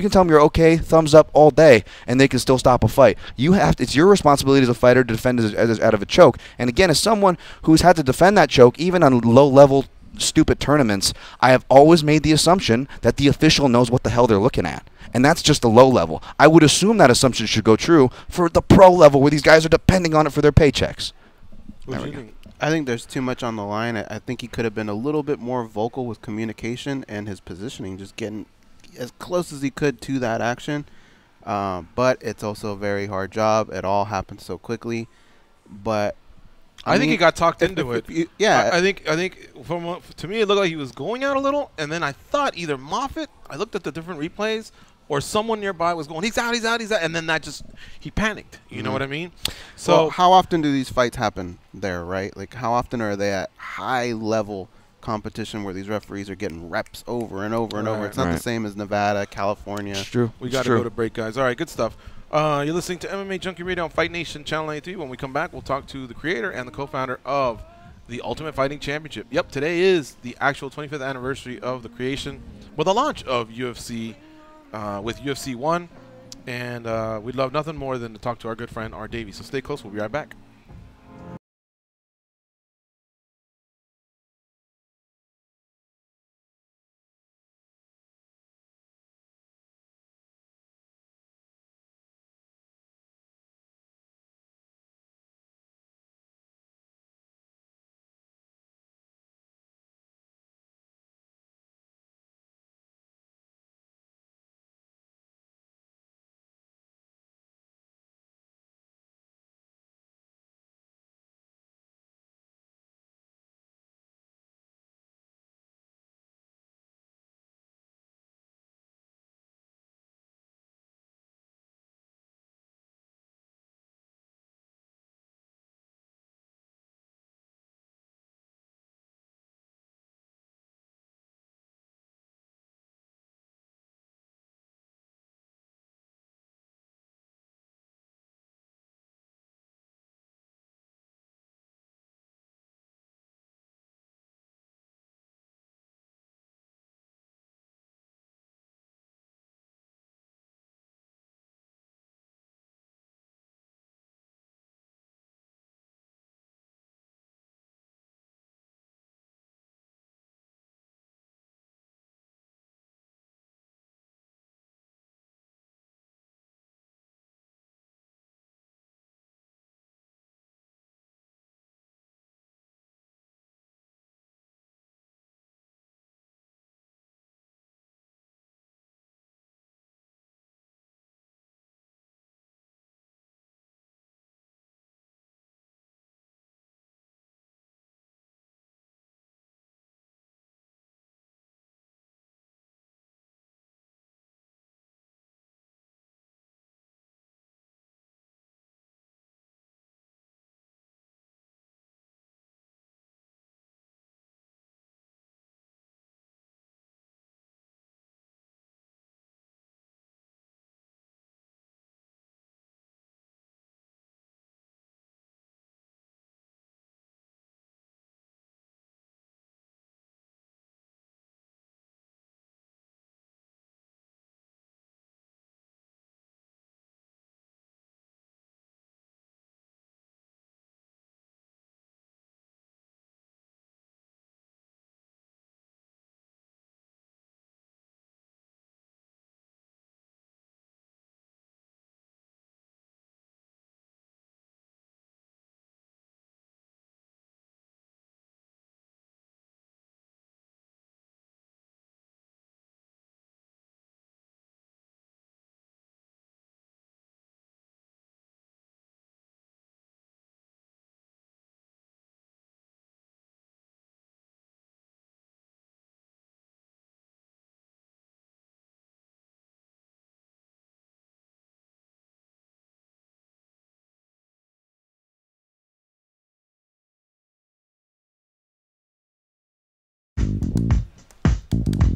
can tell them you're okay, thumbs up all day, and they can still stop a fight. It's your responsibility as a fighter to defend out of a choke. And again, as someone who's had to defend that choke, even on low-level stupid tournaments, I have always made the assumption that the official knows what the hell they're looking at, and that's just the low level. I would assume that assumption should go true for the pro level, where these guys are depending on it for their paychecks. I think there's too much on the line. I think he could have been a little bit more vocal with communication and his positioning, just getting as close as he could to that action. But it's also a very hard job. It all happened so quickly. But I think he got talked into it. Yeah. I think to me it looked like he was going out a little, and then I thought either Moffitt, I looked at the different replays, or someone nearby was going, he's out, and then he panicked. You know what I mean? So well, how often do these fights happen there, right? Like, how often are they at high-level competition where these referees are getting reps over and over and over? It's not the same as Nevada, California. It's true. We got to go to break, guys. All right, good stuff. You're listening to MMA Junkie Radio on Fight Nation Channel 93. When we come back, we'll talk to the creator and the co-founder of the Ultimate Fighting Championship. Yep, today is the actual 25th anniversary of the creation, with the launch of UFC, with UFC 1. And we'd love nothing more than to talk to our good friend Art Davie. So stay close. We'll be right back.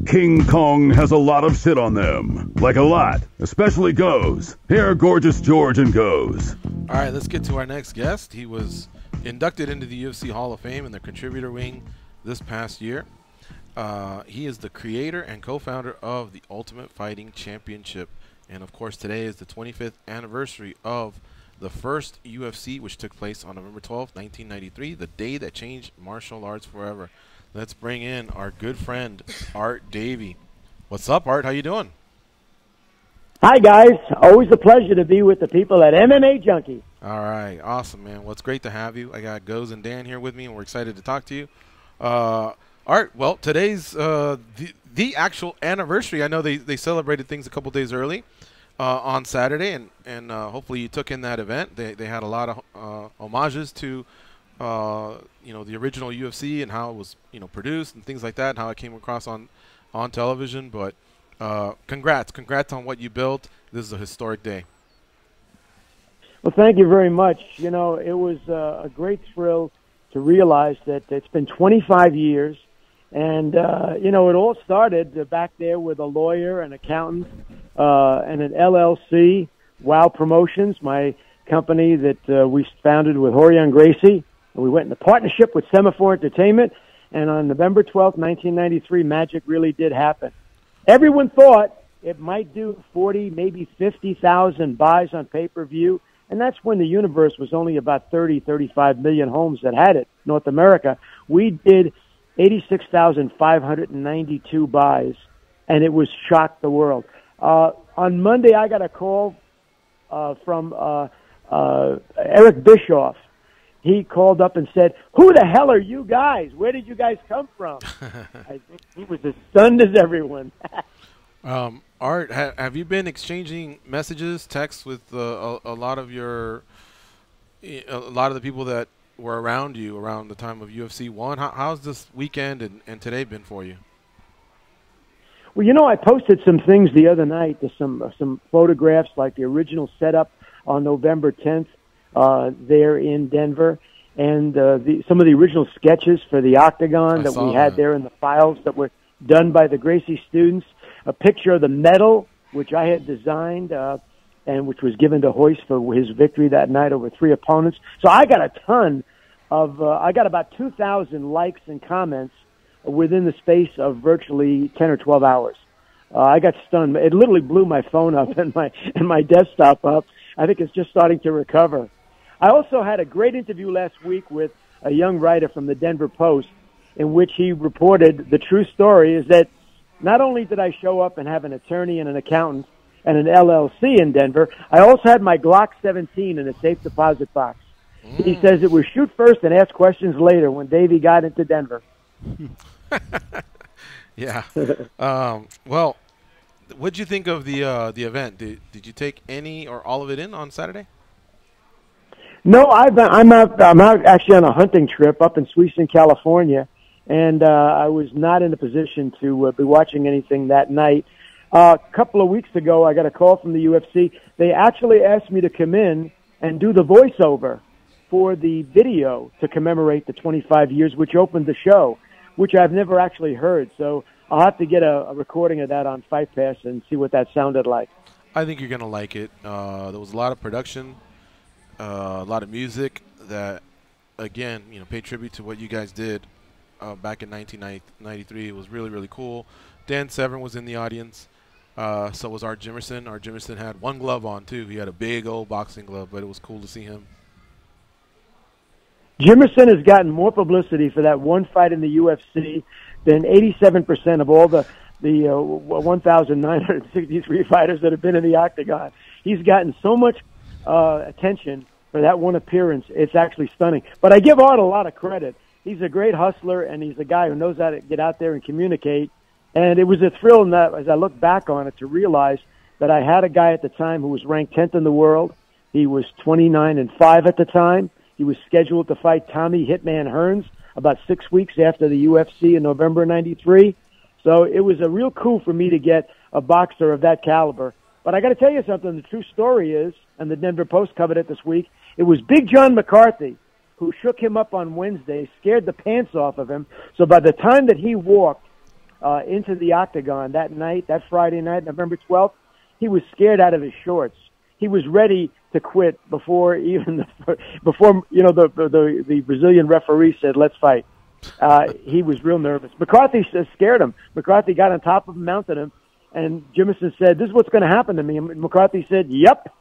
King Kong has a lot of shit on them. Like a lot, especially Goes. Here, Gorgeous George and Goes. All right, let's get to our next guest. He was inducted into the UFC Hall of Fame in the contributor wing this past year. He is the creator and co-founder of the Ultimate Fighting Championship. And, of course, today is the 25th anniversary of the first UFC, which took place on November 12th, 1993, the day that changed martial arts forever. Let's bring in our good friend, Art Davie. What's up, Art? How you doing? Hi, guys. Always a pleasure to be with the people at MMA Junkie. All right. Awesome, man. Well, it's great to have you. I got Goes and Dan here with me, and we're excited to talk to you. Art, well, today's the actual anniversary. I know they celebrated things a couple days early on Saturday, and hopefully you took in that event. They had a lot of homages to the original UFC and how it was produced and things like that, and how it came across on television. But congrats on what you built. This is a historic day. Well, thank you very much. It was a great thrill to realize that it's been 25 years. And, it all started back there with a lawyer, an accountant, and an LLC, WOW Promotions, my company that we founded with Horion Gracie. And we went into partnership with Semaphore Entertainment. And on November 12th, 1993, magic really did happen. Everyone thought it might do 40, maybe 50,000 buys on pay-per-view. And that's when the universe was only about 30, 35 million homes that had it, North America. We did 86,592 buys, and it was shocked the world. On Monday, I got a call from Eric Bischoff. He called up and said, "Who the hell are you guys? Where did you guys come from?" I think he was as stunned as everyone. Art, have you been exchanging messages, texts with a lot of the people that were around you around the time of UFC 1? How's this weekend and today been for you? Well, I posted some things the other night. There's some photographs, like the original setup on November 10th there in Denver, and some of the original sketches for the Octagon that we had there in the files that were done by the Gracie students. A picture of the medal, which I had designed, and which was given to Hoist for his victory that night over 3 opponents. So I got a ton of, I got about 2,000 likes and comments within the space of virtually 10 or 12 hours. I got stunned. It literally blew my phone up and my desktop up. I think it's just starting to recover. I also had a great interview last week with a young writer from the Denver Post, in which he reported the true story is that not only did I show up and have an attorney and an accountant and an LLC in Denver, I also had my Glock 17 in a safe deposit box. He says it was shoot first and ask questions later when Davey got into Denver. Yeah. Well, what did you think of the event? Did you take any or all of it in on Saturday? No, I'm out actually on a hunting trip up in Sweeson, California, and I was not in a position to be watching anything that night. A couple of weeks ago, I got a call from the UFC. They actually asked me to come in and do the voiceover for the video to commemorate the 25 years, which opened the show, which I've never actually heard. So I'll have to get a recording of that on Fight Pass and see what that sounded like. I think you're going to like it. There was a lot of production, a lot of music that, again, paid tribute to what you guys did back in 1993. It was really, really cool. Dan Severn was in the audience. So was Art Jimerson. Art Jimerson had one glove on, too. He had a big old boxing glove, but it was cool to see him. Jimerson has gotten more publicity for that one fight in the UFC than 87% of all the 1,963 fighters that have been in the Octagon. He's gotten so much attention for that one appearance. It's actually stunning. But I give Art a lot of credit. He's a great hustler, and he's a guy who knows how to get out there and communicate. And it was a thrill, as I look back on it, to realize that I had a guy at the time who was ranked 10th in the world. He was 29-5 at the time. He was scheduled to fight Tommy Hitman Hearns about 6 weeks after the UFC in November '93. So it was a real coup for me to get a boxer of that caliber. But I got to tell you something. The true story is, and the Denver Post covered it this week, it was Big John McCarthy who shook him up on Wednesday, scared the pants off of him. So by the time that he walked into the octagon that night, that Friday night, November 12th, he was scared out of his shorts. He was ready to quit before even the Brazilian referee said, "Let's fight." He was real nervous. McCarthy scared him. McCarthy got on top of him, mounted him, and Jimison said, "This is what's going to happen to me." And McCarthy said, "Yep."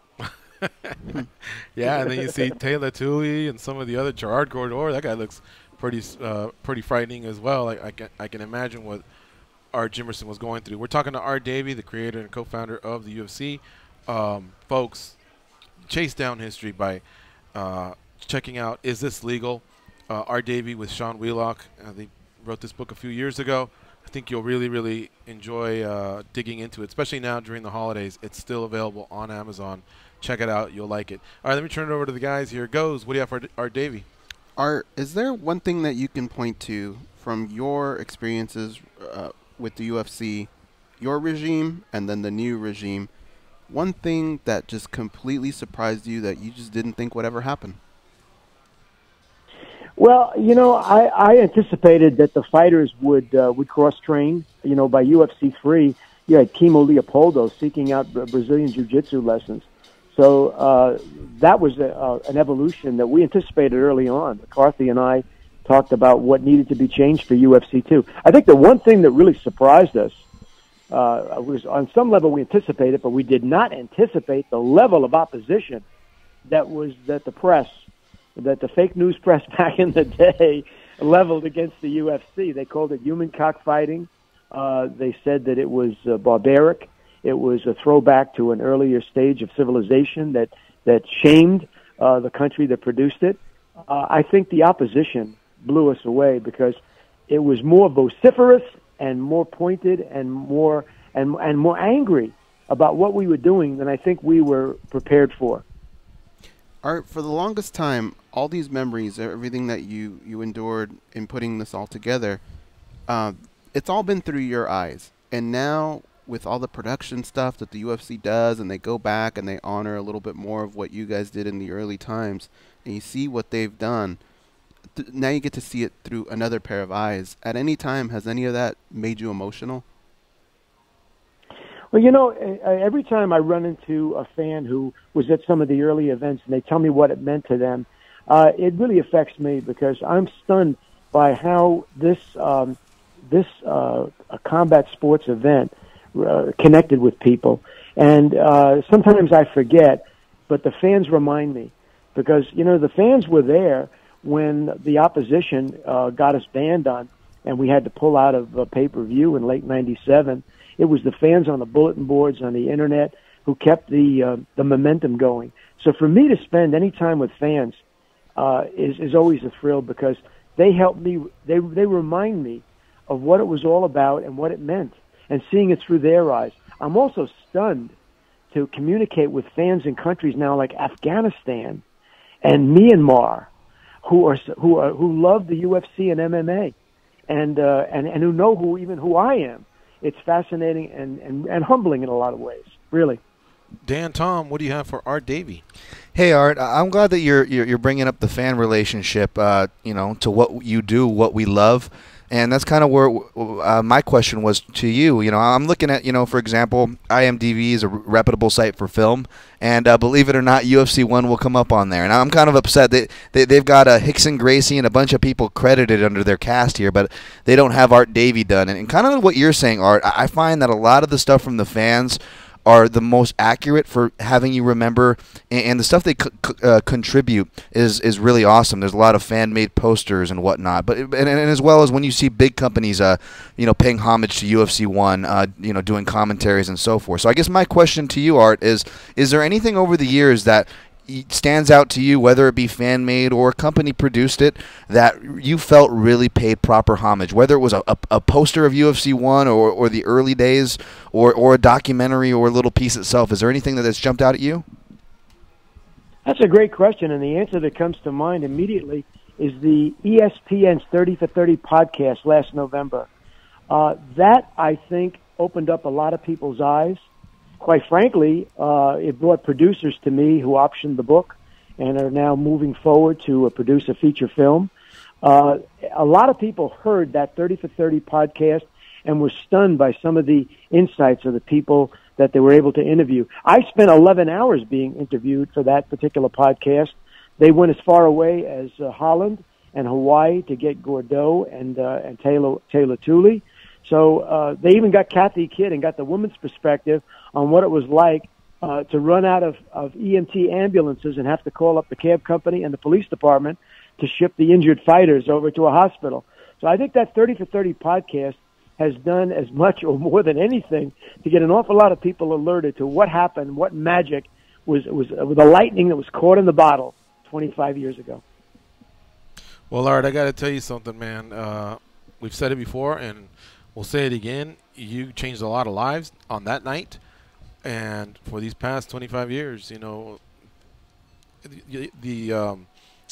Yeah, and then you see Taylor Tui and some of the other Gerard Gordor. That guy looks pretty frightening as well. I can imagine what Art Jimerson was going through. We're talking to Art Davie, the creator and co-founder of the UFC. Folks, chase down history by checking out Is This Legal? Art Davie with Sean Wheelock. They wrote this book a few years ago. I think you'll really, really enjoy digging into it, especially now during the holidays. It's still available on Amazon. Check it out. You'll like it. All right, let me turn it over to the guys here. Goes. What do you have for Art Davie? Art, is there one thing that you can point to from your experiences with the UFC, your regime, and then the new regime, one thing that just completely surprised you that you just didn't think would ever happen? Well, I anticipated that the fighters would cross-train. By UFC 3, you had Kimo Leopoldo seeking out Brazilian Jiu-Jitsu lessons. So that was an evolution that we anticipated early on. McCarthy and I talked about what needed to be changed for UFC 2. I think the one thing that really surprised us was, on some level, we anticipated, but we did not anticipate the level of opposition that the fake news press back in the day leveled against the UFC. They called it human cockfighting. They said that it was barbaric. It was a throwback to an earlier stage of civilization that shamed the country that produced it. I think the opposition blew us away because it was more vociferous and more pointed and more angry about what we were doing than I think we were prepared for. Art, for the longest time, all these memories, everything that you endured in putting this all together, it's all been through your eyes. And now, with all the production stuff that the UFC does, and they go back and they honor a little bit more of what you guys did in the early times, and you see what they've done, now you get to see it through another pair of eyes. At any time, has any of that made you emotional? Well, every time I run into a fan who was at some of the early events and they tell me what it meant to them, it really affects me because I'm stunned by how this combat sports event connected with people. And sometimes I forget, but the fans remind me because, the fans were there when the opposition got us banned on and we had to pull out of pay-per-view in late 97. It was the fans on the bulletin boards, on the internet, who kept the momentum going. So for me to spend any time with fans is always a thrill because they help me. They remind me of what it was all about and what it meant, and seeing it through their eyes. I'm also stunned to communicate with fans in countries now like Afghanistan and Myanmar, who love the UFC and MMA, and who know who I am. It's fascinating and humbling in a lot of ways, really. Dan, Tom, what do you have for Art Davie? Hey, Art, I'm glad that you're bringing up the fan relationship, to what you do, what we love. And that's kind of where my question was to you. I'm looking at, for example, IMDb is a reputable site for film. And believe it or not, UFC 1 will come up on there. And I'm kind of upset that they've got Hickson Gracie and a bunch of people credited under their cast here, but they don't have Art Davie done. And kind of what you're saying, Art, I find that a lot of the stuff from the fans are the most accurate for having you remember, and the stuff they contribute is really awesome. There's a lot of fan-made posters and whatnot, but and as well as when you see big companies, paying homage to UFC 1, doing commentaries and so forth. So I guess my question to you, Art, is there anything over the years that stands out to you, whether it be fan-made or a company produced it, that you felt really paid proper homage, whether it was a poster of UFC 1 or the early days or a documentary or a little piece itself? Is there anything that's jumped out at you? That's a great question, and the answer that comes to mind immediately is the ESPN's 30 for 30 podcast last November. That, I think, opened up a lot of people's eyes. Quite frankly, it brought producers to me who optioned the book and are now moving forward to produce a feature film. A lot of people heard that 30 for 30 podcast and were stunned by some of the insights of the people that they were able to interview. I spent 11 hours being interviewed for that particular podcast. They went as far away as Holland and Hawaii to get Gordeau and Taylor Tooley. So they even got Kathy Kidd and got the woman's perspective on what it was like to run out of EMT ambulances and have to call up the cab company and the police department to ship the injured fighters over to a hospital. So I think that 30 for 30 podcast has done as much or more than anything to get an awful lot of people alerted to what happened, what magic was the lightning that was caught in the bottle 25 years ago. Well, Art, I got to tell you something, man. We've said it before, and we'll say it again. You changed a lot of lives on that night, and for these past 25 years, you know, the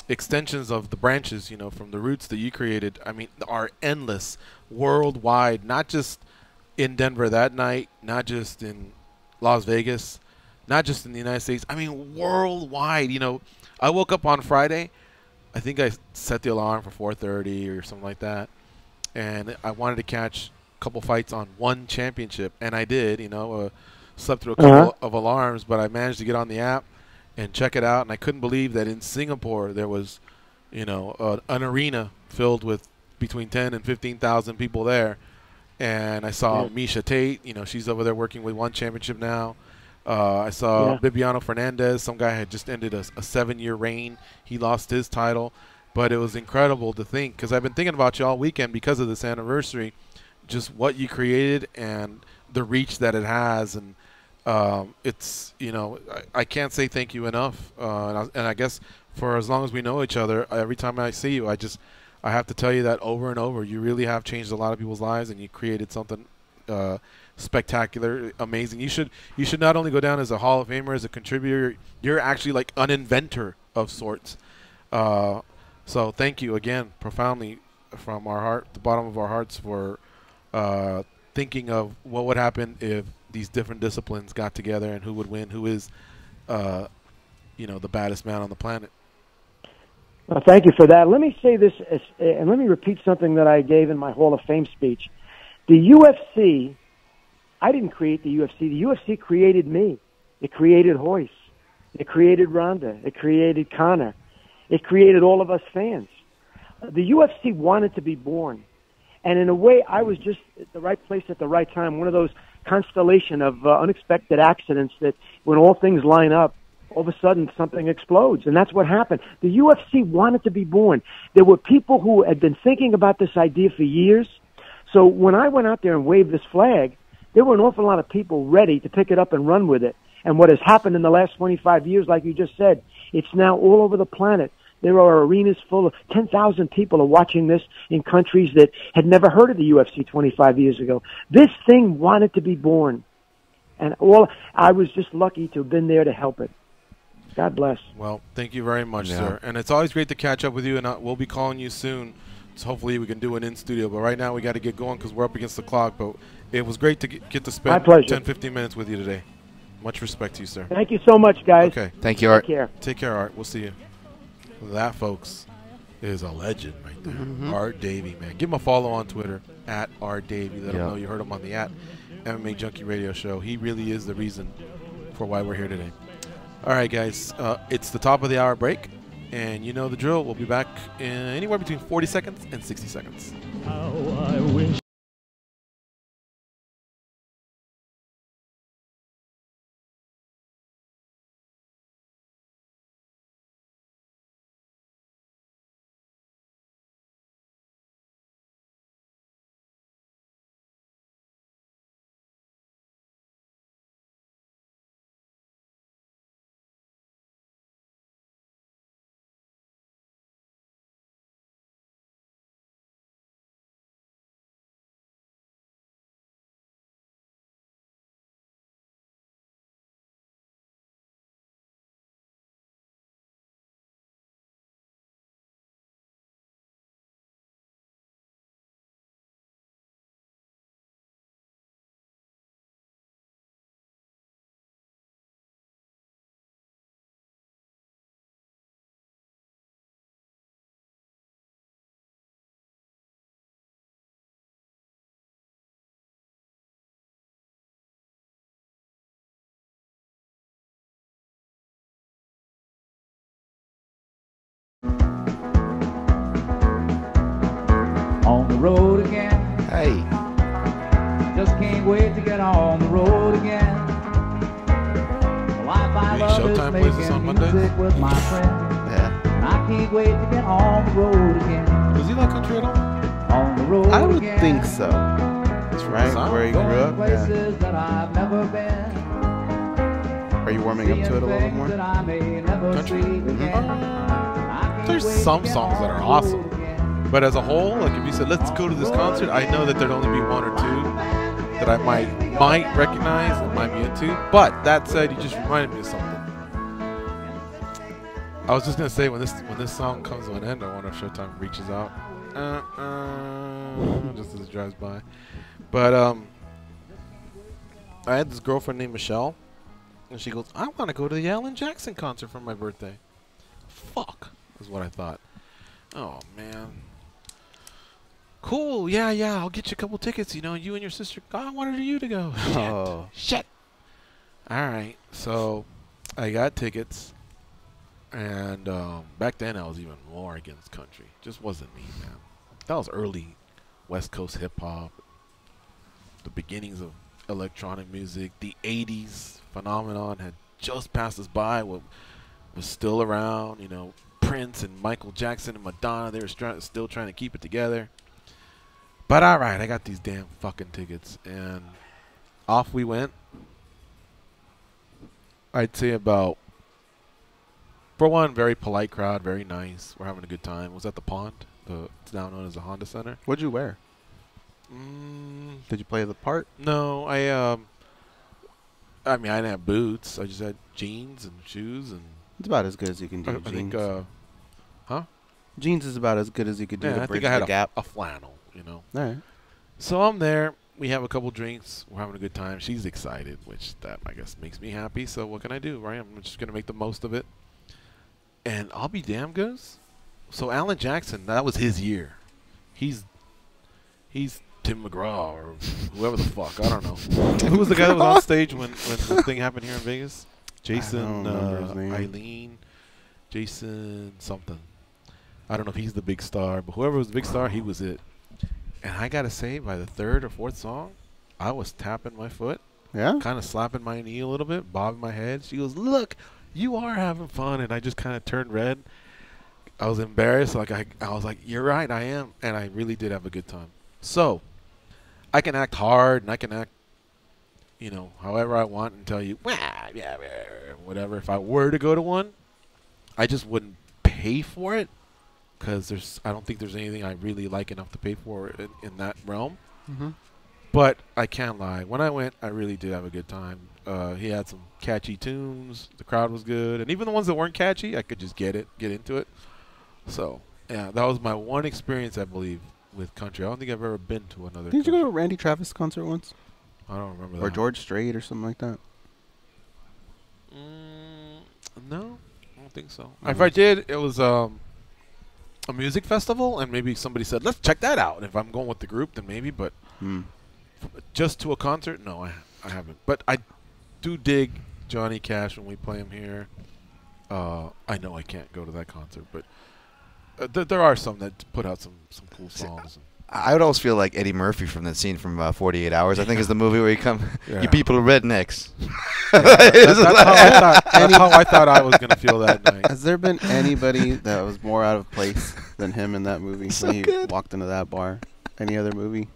extensions of the branches, you know, from the roots that you created, I mean, are endless, worldwide, not just in Denver that night, not just in Las Vegas, not just in the United States, I mean, worldwide. You know, I woke up on Friday, I think I set the alarm for 4:30 or something like that, and I wanted to catch a couple fights on one championship, and I did, you know, slept through a couple of alarms, but I managed to get on the app and check it out, and I couldn't believe that in Singapore there was, you know, an arena filled with between 10 and 15,000 people there, and I saw Misha Tate, you know, she's over there working with one championship now. I saw Bibiano Fernandez, some guy had just ended a 7-year reign. He lost his title, but it was incredible to think, because I've been thinking about you all weekend because of this anniversary, just what you created and the reach that it has, and it's, you know, I can't say thank you enough, and I guess for as long as we know each other, every time I see you, I have to tell you that over and over. You really have changed a lot of people's lives, and you created something spectacular, amazing. You should not only go down as a Hall of Famer, as a contributor, you're actually like an inventor of sorts. So thank you again, profoundly, from our heart, the bottom of our hearts, for thinking of what would happen if these different disciplines got together and who would win, who is, you know, the baddest man on the planet. Well, thank you for that. Let me say this, and let me repeat something that I gave in my Hall of Fame speech. The UFC, I didn't create the UFC. The UFC created me. It created Royce. It created Ronda. It created Conor. It created all of us fans. The UFC wanted to be born. And in a way, I was just at the right place at the right time, one of those constellation of unexpected accidents that when all things line up, all of a sudden something explodes. And that's what happened. The UFC wanted to be born. There were people who had been thinking about this idea for years. So when I went out there and waved this flag, there were an awful lot of people ready to pick it up and run with it. And what has happened in the last 25 years, like you just said, it's now all over the planet. There are arenas full of 10,000 people are watching this in countries that had never heard of the UFC 25 years ago. This thing wanted to be born. And I was just lucky to have been there to help it. God bless. Well, thank you very much, sir. And it's always great to catch up with you, and we'll be calling you soon. So hopefully we can do it in studio. But right now we got to get going because we're up against the clock. But it was great to get to spend 10, 15 minutes with you today. Much respect to you, sir. Thank you so much, guys. Okay. Thank you, Art. Take care. Take care, Art. We'll see you. That, folks, is a legend right there. Art Davie, man. Give him a follow on Twitter, at Art Davie. Let him know you heard him on the MMAjunkie Radio Show. He really is the reason for why we're here today. All right, guys. It's the top of the hour break, and you know the drill. We'll be back in anywhere between 40 seconds and 60 seconds. How I wish on the road again. Hey. Just can't wait to get on the road again. The life I love is Showtime plays this on making Mondays? music with my friends. Yeah. And I can't wait to get on the road again. Does he like country at all? On the road I would again. think so. That's right where he grew Going up. places Yeah. that I've never been. Are you warming up to it a little bit more? That I may never Country? see again. I can't There's wait some to get songs that on are the awesome. road again. But as a whole, like if you said, let's go to this concert, I know that there'd only be one or two that I might recognize and might be into. But that said, you just reminded me of something. I was just gonna say when this song comes to an end, I wonder if Showtime reaches out, just as it drives by. But I had this girlfriend named Michelle, and she goes, "I want to go to the Alan Jackson concert for my birthday." Fuck, is what I thought. Oh man. Cool, yeah, I'll get you a couple tickets. You know, you and your sister. I wanted you to go. Oh. Shit. All right, so I got tickets. And back then, I was even more against country. Just wasn't me, man. That was early West Coast hip hop, the beginnings of electronic music. The '80s phenomenon had just passed us by. What was still around, you know, Prince and Michael Jackson and Madonna. They were still trying to keep it together. But all right, I got these damn fucking tickets, and off we went. I'd say about. For one, very polite crowd, very nice. We're having a good time. Was at the Pond. It's now known as the Honda Center. What'd you wear? Did you play the part? No, I mean, I didn't have boots. I just had jeans and shoes, and It's about as good as you can do. I think, huh? Jeans is about as good as you could do Yeah, to I bridge think I had the gap. a flannel, you know. All right. So I'm there. We have a couple drinks. We're having a good time. She's excited, which that I guess makes me happy. So what can I do, right? I'm just gonna make the most of it. And I'll be damn goes. So Alan Jackson, that was his year. He's Tim McGraw or whoever the fuck. I don't know. Who was the guy that was on stage when the thing happened here in Vegas? Jason, Eileen, Jason something. I don't know if he's the big star, but whoever was the big star, he was it. And I gotta say, by the third or fourth song, I was tapping my foot. Yeah? Kind of slapping my knee a little bit, bobbing my head. She goes, "Look, you are having fun," and I just kind of turned red. I was embarrassed. Like I was like, "You're right, I am," and I really did have a good time. So, I can act hard and I can act, you know, however I want and tell you, yeah, whatever. If I were to go to one, I just wouldn't pay for it because I don't think there's anything I really like enough to pay for in that realm. Mm-hmm. But I can't lie. When I went, I really did have a good time. He had some catchy tunes. The crowd was good. And even the ones that weren't catchy, I could just get into it. So, yeah, that was my one experience, I believe, with country. I don't think I've ever been to another Didn't you go to a Randy Travis concert once? I don't remember that. Or George Strait or something like that? No, I don't think so. If I did, it was a music festival, and maybe somebody said, let's check that out. And if I'm going with the group, then maybe. But just to a concert, no, I haven't. But I do dig Johnny Cash when we play him here. I know I can't go to that concert, but there are some that put out some cool songs. I would always feel like Eddie Murphy from that scene from 48 Hours. I think is the movie where you people are rednecks. That's how I thought I was going to feel that night. Has there been anybody that was more out of place than him in that movie when he walked into that bar? Any other movie?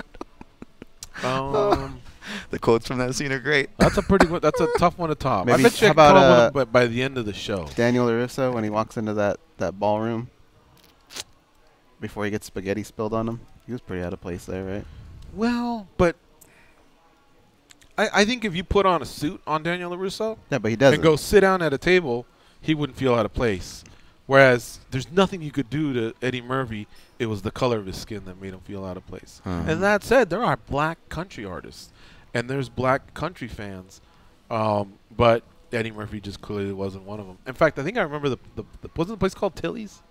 The quotes from that scene are great. That's a tough one to top. Maybe, I bet you how I could come about, up with it by the end of the show. Daniel LaRusso when he walks into that ballroom before he gets spaghetti spilled on him. He was pretty out of place there, right? Well, but I think if you put on a suit on Daniel LaRusso, yeah, but he doesn't, and go sit down at a table, he wouldn't feel out of place. Whereas there's nothing you could do to Eddie Murphy. It was the color of his skin that made him feel out of place. And that said, there are black country artists, and there's black country fans, but Eddie Murphy just clearly wasn't one of them. In fact, I think I remember the wasn't the place called Tilly's?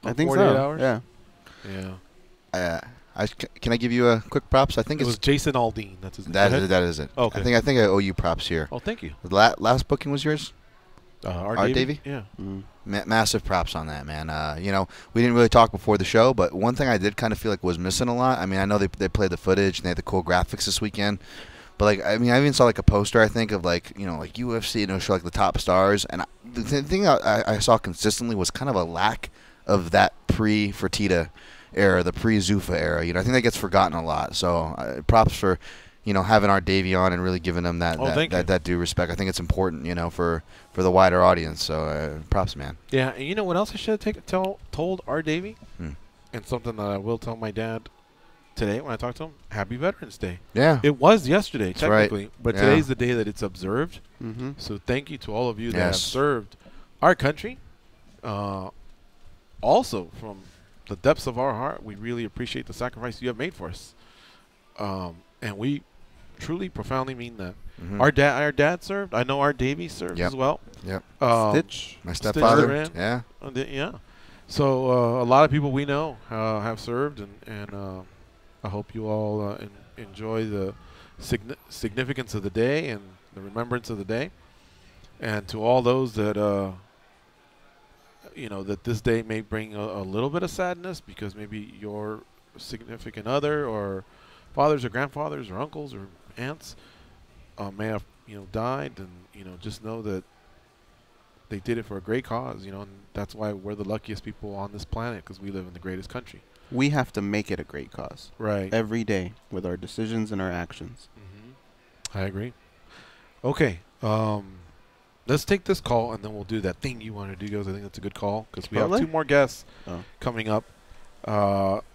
I think 48 so. Hours? Yeah. Can I give you a quick props? I think it was Jason Aldean. That's his name. That is it. Okay. I think I owe you props here. Oh, thank you. The last booking was yours? Art Davie? Yeah. It Massive props on that, man. You know, we didn't really talk before the show, but one thing I did kind of feel like was missing a lot. I mean, I know they played the footage and they had the cool graphics this weekend, but like, I mean, I even saw like a poster, I think, of like, you know, like UFC, and it would show like the top stars, and the thing I saw consistently was kind of a lack of that pre-Fertitta era, the pre-Zuffa era. You know, I think that gets forgotten a lot. So props for, you know, having Art Davie on and really giving them that due respect. I think it's important, you know, for the wider audience. So props, man. Yeah, and you know what else I should have told Art Davie? And something that I will tell my dad today when I talk to him. Happy Veterans Day. Yeah. It was yesterday, That's technically. right. But today's the day that it's observed. So thank you to all of you that have served our country. Also, from the depths of our heart, we really appreciate the sacrifice you have made for us. And we truly, profoundly mean that. Our dad served. I know Art Davie served as well. Stitch. My stepfather. Yeah. So a lot of people we know have served, and I hope you all enjoy the significance of the day and the remembrance of the day. And to all those that you know, that this day may bring a little bit of sadness because maybe your significant other or fathers or grandfathers or uncles or aunts may have, you know, died, and, you know, just know that they did it for a great cause, you know, and that's why we're the luckiest people on this planet, because we live in the greatest country. We have to make it a great cause. Right. Every day with our decisions and our actions. I agree. Okay. Let's take this call, and then we'll do that thing you want to do, because I think that's a good call, because we have 2 more guests coming up.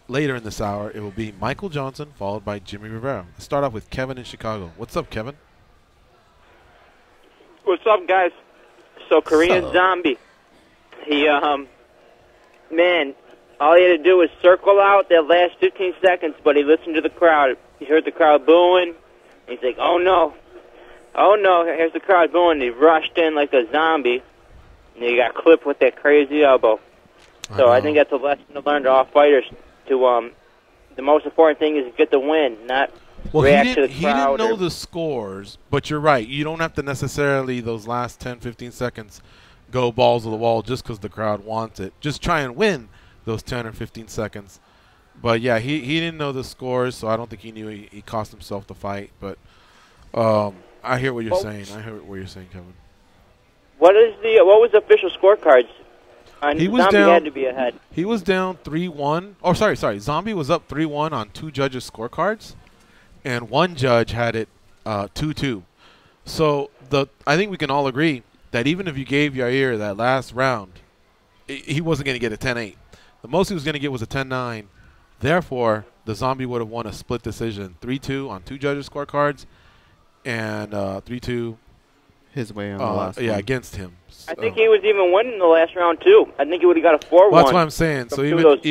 Later in this hour, it will be Michael Johnson, followed by Jimmie Rivera. Let's start off with Kevin in Chicago. What's up, Kevin? What's up, guys? So, Korean Zombie. He, man, all he had to do was circle out that last 15 seconds, but he listened to the crowd. He heard the crowd booing. He's like, oh, no, here's the crowd booing. He rushed in like a zombie, and he got clipped with that crazy elbow. So I think that's a lesson to learn to all fighters. The most important thing is to get the win, not react to the crowd. He didn't know the scores, but you're right. You don't have to necessarily, those last 10, 15 seconds, go balls to the wall just because the crowd wants it. Just try and win those 10 or 15 seconds. But, yeah, he didn't know the scores, so I don't think he knew he cost himself the fight. But I hear what you're saying. I hear what you're saying, Kevin. What was the official scorecards? He was Zombie down, had to be ahead. He was down 3-1. Oh, sorry. Zombie was up 3-1 on 2 judges' scorecards, and 1 judge had it 2-2. So I think we can all agree that even if you gave Yair that last round, he wasn't going to get a 10-8. The most he was going to get was a 10-9. Therefore, the Zombie would have won a split decision, 3-2 on 2 judges' scorecards, and 3-2 his way on the last one. against him. I think he was even winning the last round too. I think he would have got a 4-1. Well, that's what I'm saying. So even if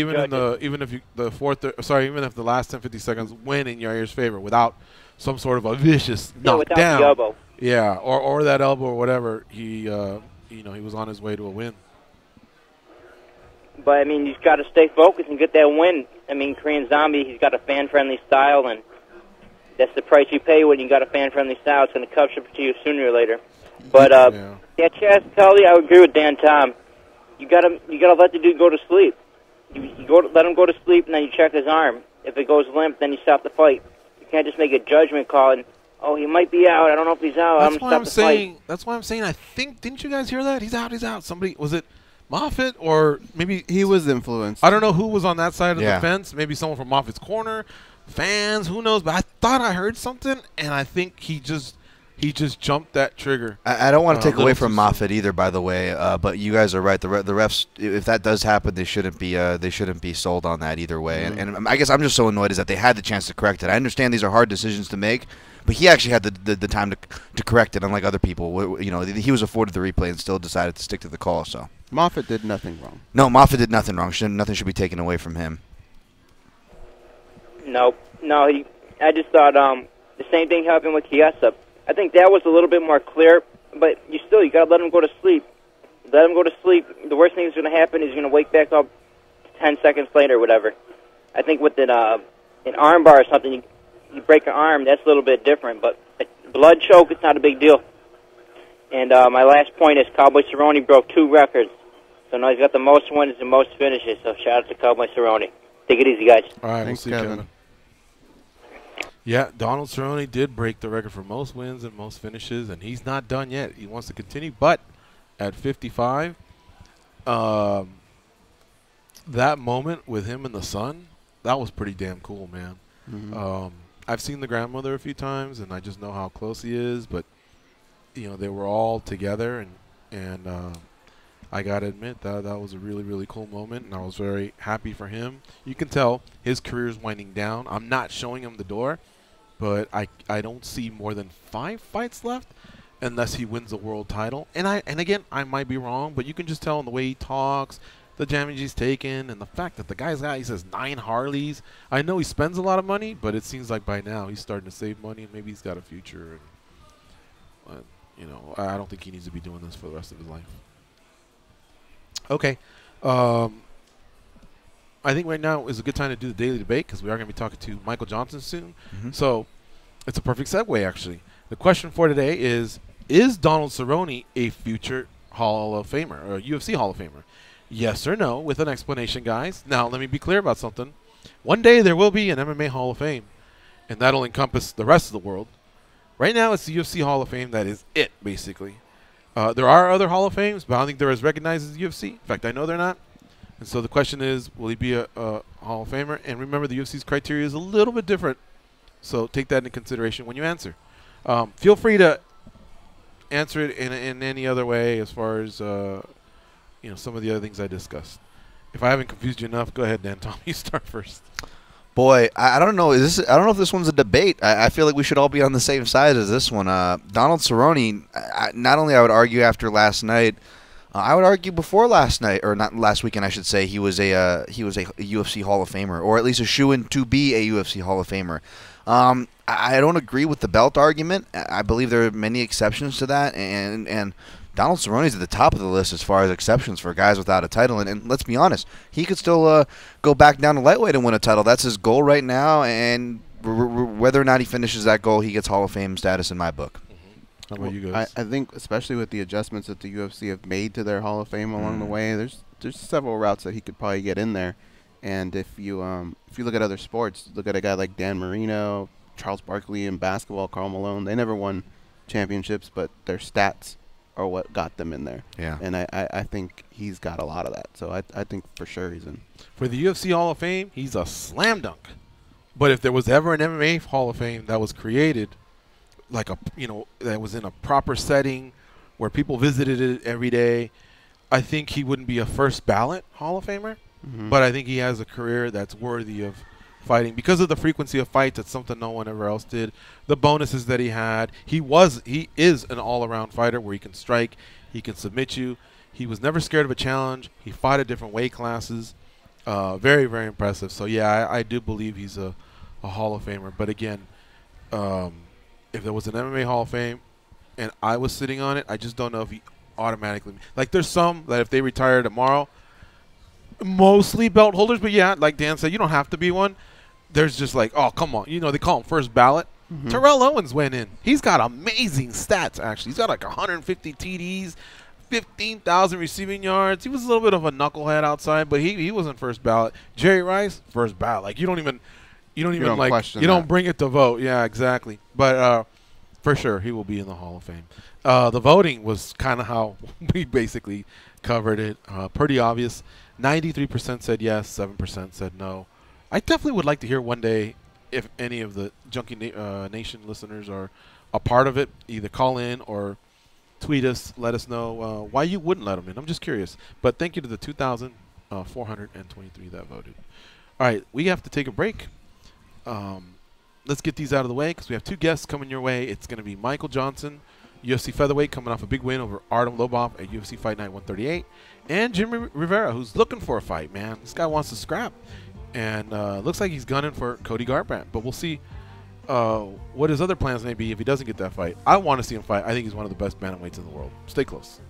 the last 10, 50 seconds win in Yair's favor without some sort of a vicious knockdown, without the elbow. Yeah, or that elbow or whatever, he was on his way to a win. But I mean, he's got to stay focused and get that win. I mean, Korean Zombie, he's got a fan-friendly style, and that's the price you pay when you got a fan-friendly style. It's going to catch up to you sooner or later. But Chaz Tully, I would agree with Dan Tom. You gotta let the dude go to sleep. Let him go to sleep, and then you check his arm. If it goes limp, then you stop the fight. You can't just make a judgment call and, oh, he might be out. I don't know if he's out. That's why I'm saying. I think, didn't you guys hear that? He's out. He's out. Somebody, was it Moffitt or maybe he was influenced? I don't know who was on that side of the fence. Maybe someone from Moffitt's corner, fans, who knows? But I thought I heard something, and I think he just jumped that trigger. I don't want to take away from Moffitt either, by the way. But you guys are right. The refs, if that does happen, they shouldn't be sold on that either way. And I guess I'm just so annoyed is that they had the chance to correct it. I understand these are hard decisions to make, but he actually had the time to correct it, unlike other people. You know, he was afforded the replay and still decided to stick to the call. So Moffitt did nothing wrong. No, Moffitt did nothing wrong. Nothing should be taken away from him. No. I just thought the same thing happened with Chiesa. I think that was a little bit more clear, but you got to let him go to sleep. Let him go to sleep. The worst thing that's going to happen is he's going to wake back up 10 seconds later or whatever. I think with an arm bar or something, you break an arm, that's a little bit different, but a blood choke, it's not a big deal. And my last point is Cowboy Cerrone broke 2 records. So now he's got the most wins and most finishes. So shout out to Cowboy Cerrone. Take it easy, guys. All right, Thanks, we'll see, Kevin. Yeah, Donald Cerrone did break the record for most wins and most finishes, and he's not done yet. He wants to continue, but at 55, that moment with him and the son, that was pretty damn cool, man. Mm-hmm. I've seen the grandmother a few times, and I just know how close he is, but, you know, they were all together, and I got to admit that was a really, really cool moment, and I was very happy for him. You can tell his career is winding down. I'm not showing him the door, but I don't see more than 5 fights left unless he wins the world title. And again, I might be wrong, but you can just tell in the way he talks, the damage he's taken, and the fact that the guy's got, he says 9 Harleys. I know he spends a lot of money, but it seems like by now he's starting to save money, and maybe he's got a future. And, you know, I don't think he needs to be doing this for the rest of his life. Okay. I think right now is a good time to do the daily debate because we are going to be talking to Michael Johnson soon. Mm-hmm. So it's a perfect segue, actually. The question for today is Donald Cerrone a future Hall of Famer or a UFC Hall of Famer? Yes or no, with an explanation, guys. Now, let me be clear about something. One day there will be an MMA Hall of Fame, and that will encompass the rest of the world. Right now, it's the UFC Hall of Fame. That is it, basically. There are other Hall of Fames, but I don't think they're as recognized as the UFC. In fact, I know they're not. And so the question is, will he be a Hall of Famer? And remember, the UFC's criteria is a little bit different. So take that into consideration when you answer. Feel free to answer it in any other way as far as you know, some of the other things I discussed. If I haven't confused you enough, go ahead, Dan. Tom, you start first. Boy, I don't know. I don't know if this one's a debate. I feel like we should all be on the same side as this one. Donald Cerrone, not only I would argue after last night, I would argue before last night, or not last weekend, I should say, he was a UFC Hall of Famer, or at least a shoo-in to be a UFC Hall of Famer. I don't agree with the belt argument. I believe there are many exceptions to that, and Donald Cerrone is at the top of the list as far as exceptions for guys without a title. And let's be honest, he could still go back down to lightweight and win a title. That's his goal right now, and whether or not he finishes that goal, he gets Hall of Fame status in my book. How about you guys? I think, especially with the adjustments that the UFC have made to their Hall of Fame along the way, there's several routes that he could probably get in there. And if you look at other sports, look at a guy like Dan Marino, Charles Barkley in basketball, Karl Malone. They never won championships, but their stats are what got them in there. Yeah. And I think he's got a lot of that. So I think for sure he's in. For the UFC Hall of Fame, he's a slam dunk. But if there was ever an MMA Hall of Fame that was created, like that was in a proper setting where people visited it every day, I think he wouldn't be a first ballot Hall of Famer. Mm-hmm. But I think he has a career that's worthy of fighting because of the frequency of fights. That's something no one ever else did. The bonuses that he had. He is an all-around fighter where he can strike, he can submit you. He was never scared of a challenge. He fought at different weight classes. Very, very impressive. So yeah, I do believe he's a Hall of Famer. But again, if there was an MMA Hall of Fame and I was sitting on it, I just don't know if he automatically. Like there's some that if they retire tomorrow, mostly belt holders, but yeah, like Dan said, you don't have to be one. There's just like, oh, come on. You know, they call him first ballot. Mm-hmm. Terrell Owens went in. He's got amazing stats, actually. He's got like 150 TDs, 15,000 receiving yards. He was a little bit of a knucklehead outside, but he wasn't first ballot. Jerry Rice, first ballot. Like, you don't bring it to vote. Yeah, exactly. But for sure, he will be in the Hall of Fame. The voting was kind of how we basically covered it. Pretty obvious. 93% said yes, 7% said no. I definitely would like to hear one day if any of the Junkie Nation listeners are a part of it. Either call in or tweet us, let us know why you wouldn't let them in. I'm just curious. But thank you to the 2,423 that voted. All right, we have to take a break. Let's get these out of the way because we have 2 guests coming your way. It's going to be Michael Johnson, UFC featherweight, coming off a big win over Artem Lobov at UFC Fight Night 138. And Jimmie Rivera, who's looking for a fight, man. This guy wants to scrap. And looks like he's gunning for Cody Garbrandt. But we'll see what his other plans may be if he doesn't get that fight. I want to see him fight. I think he's one of the best bantamweights in the world. Stay close.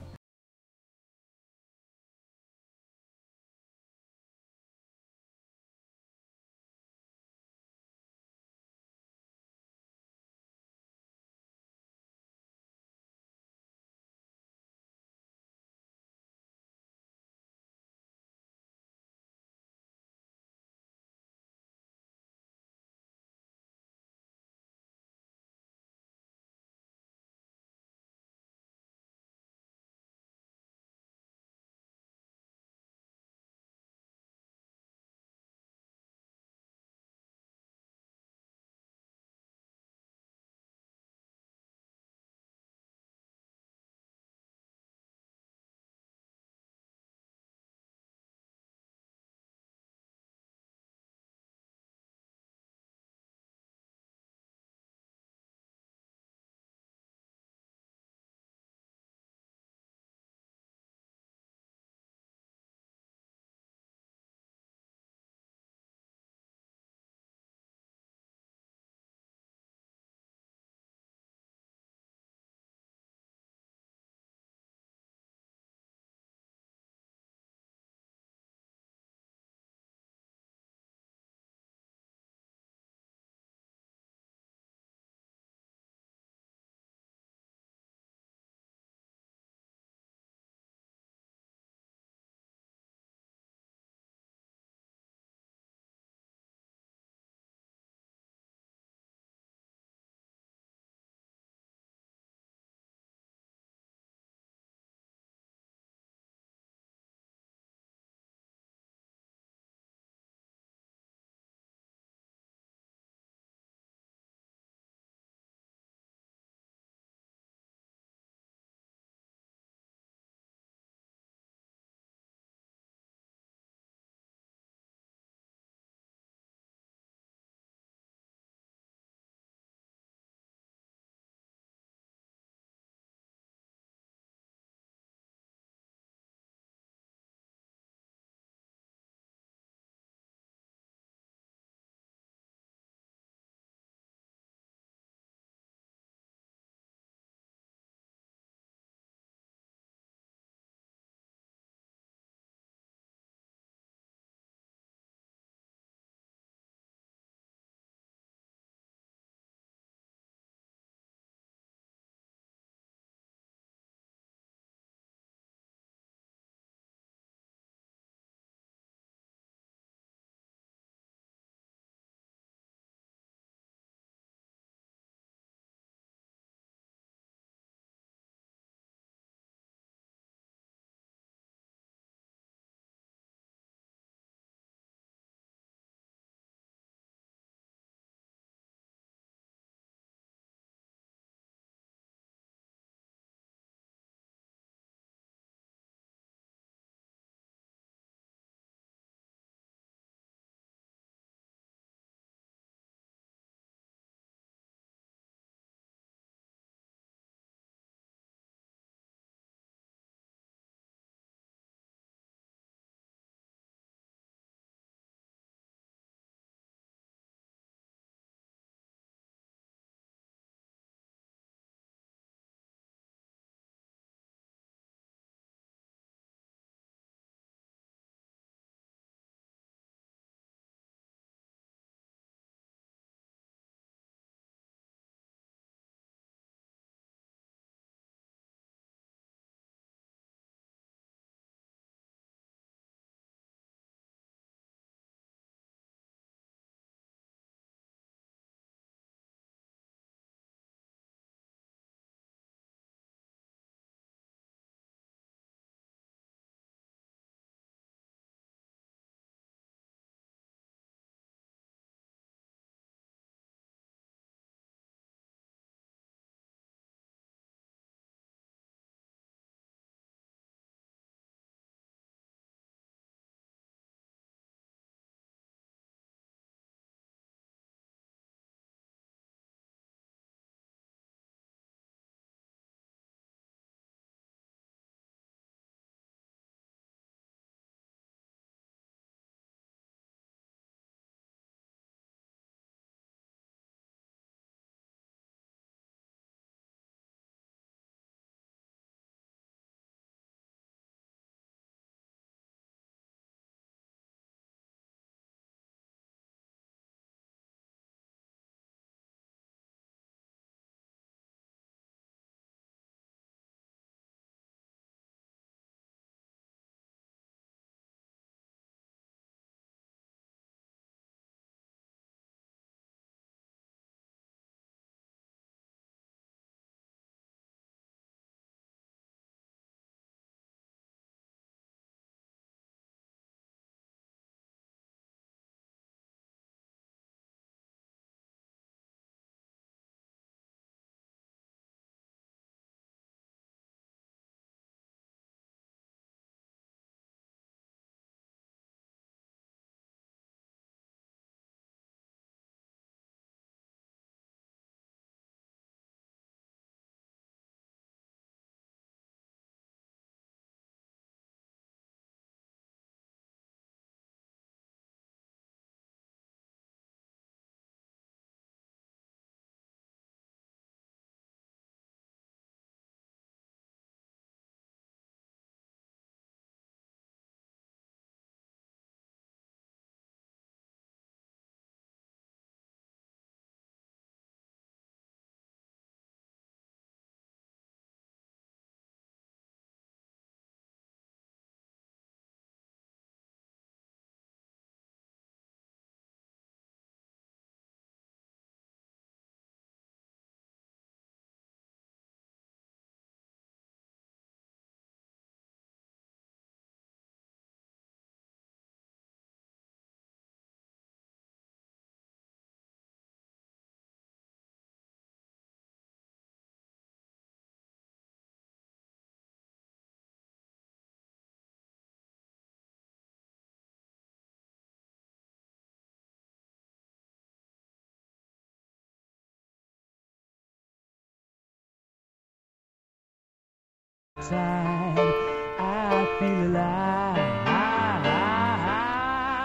I feel alive.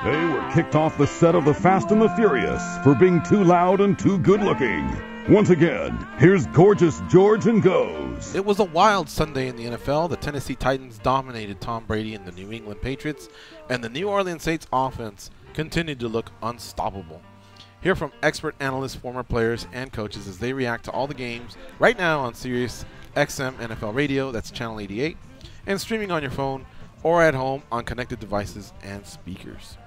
They were kicked off the set of The Fast and the Furious for being too loud and too good-looking. Once again, here's Gorgeous George and Goes. It was a wild Sunday in the NFL. The Tennessee Titans dominated Tom Brady and the New England Patriots, and the New Orleans Saints offense continued to look unstoppable. Hear from expert analysts, former players, and coaches as they react to all the games right now on Sirius XM NFL Radio, that's channel 88, and streaming on your phone or at home on connected devices and speakers.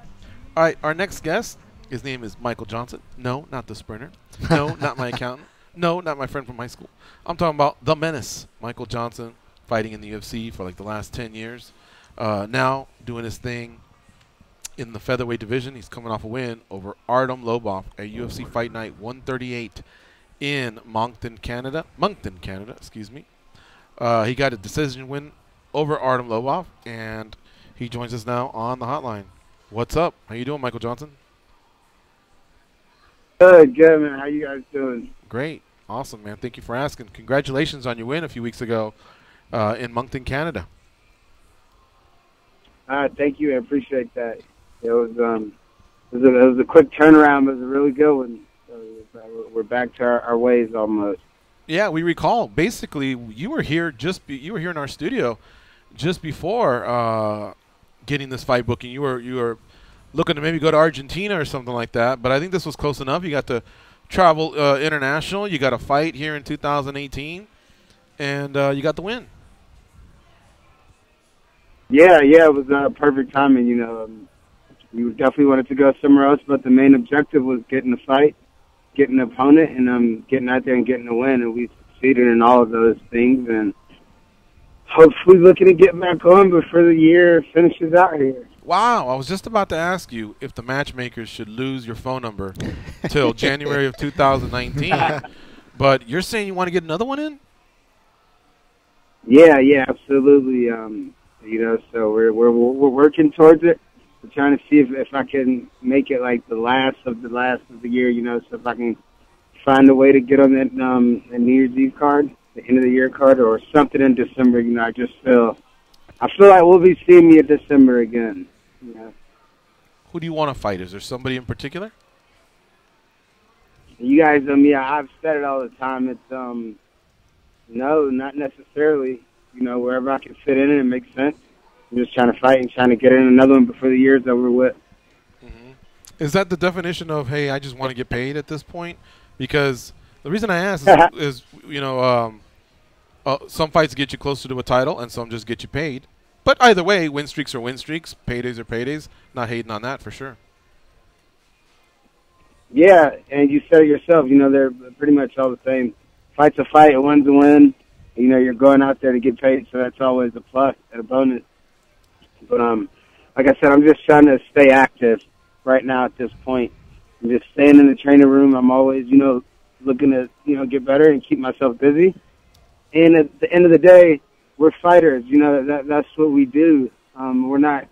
All right, our next guest, his name is Michael Johnson. No, not the sprinter. No, not my accountant. No, not my friend from high school. I'm talking about the Menace, Michael Johnson, fighting in the UFC for like the last 10 years. Now doing his thing in the featherweight division. He's coming off a win over Artem Lobov at UFC Fight Night 138 in Moncton, Canada. Excuse me. He got a decision win over Artem Lobov, and he joins us now on the hotline. What's up? How you doing, Michael Johnson? Good, man. How you guys doing? Great. Awesome, man. Thank you for asking. Congratulations on your win a few weeks ago in Moncton, Canada. Thank you. I appreciate that. It was a quick turnaround, but it was a really good one. We're back to our ways almost. Yeah, we recall. Basically, you were here you were here in our studio just before getting this fight booking. You were looking to maybe go to Argentina or something like that, but I think this was close enough. You got to travel international. You got a fight here in 2018, and you got the win. Yeah, it was perfect timing. You know, we definitely wanted to go somewhere else, but the main objective was getting the fight, getting an opponent, and getting out there and getting a win. And we succeeded in all of those things, and hopefully looking to get back on before the year finishes out here. Wow, I was just about to ask you if the matchmakers should lose your phone number till January of 2019, but you're saying you want to get another one in? Yeah, absolutely. So we're working towards it. We're trying to see if I can make it like the last of the year. So if I can find a way to get on that New Year's Eve card, the end of the year card, or something in December. I feel like we'll be seeing me in December again. Who do you want to fight? Is there somebody in particular? You guys, I've said it all the time. It's no, not necessarily. Wherever I can fit in it makes sense. I'm just trying to fight and trying to get in another one before the year's over with. Mm-hmm. Is that the definition of, hey, I just want to get paid at this point? Because the reason I ask is some fights get you closer to a title and some just get you paid. But either way, win streaks are win streaks, paydays are paydays. Not hating on that for sure. Yeah, and you said it yourself. They're pretty much all the same. Fight's a fight, a win's a win. You're going out there to get paid, so that's always a plus and a bonus. But like I said, I'm just trying to stay active right now at this point. I'm just staying in the training room. I'm always, looking to, get better and keep myself busy. And at the end of the day, we're fighters. That's what we do. We're not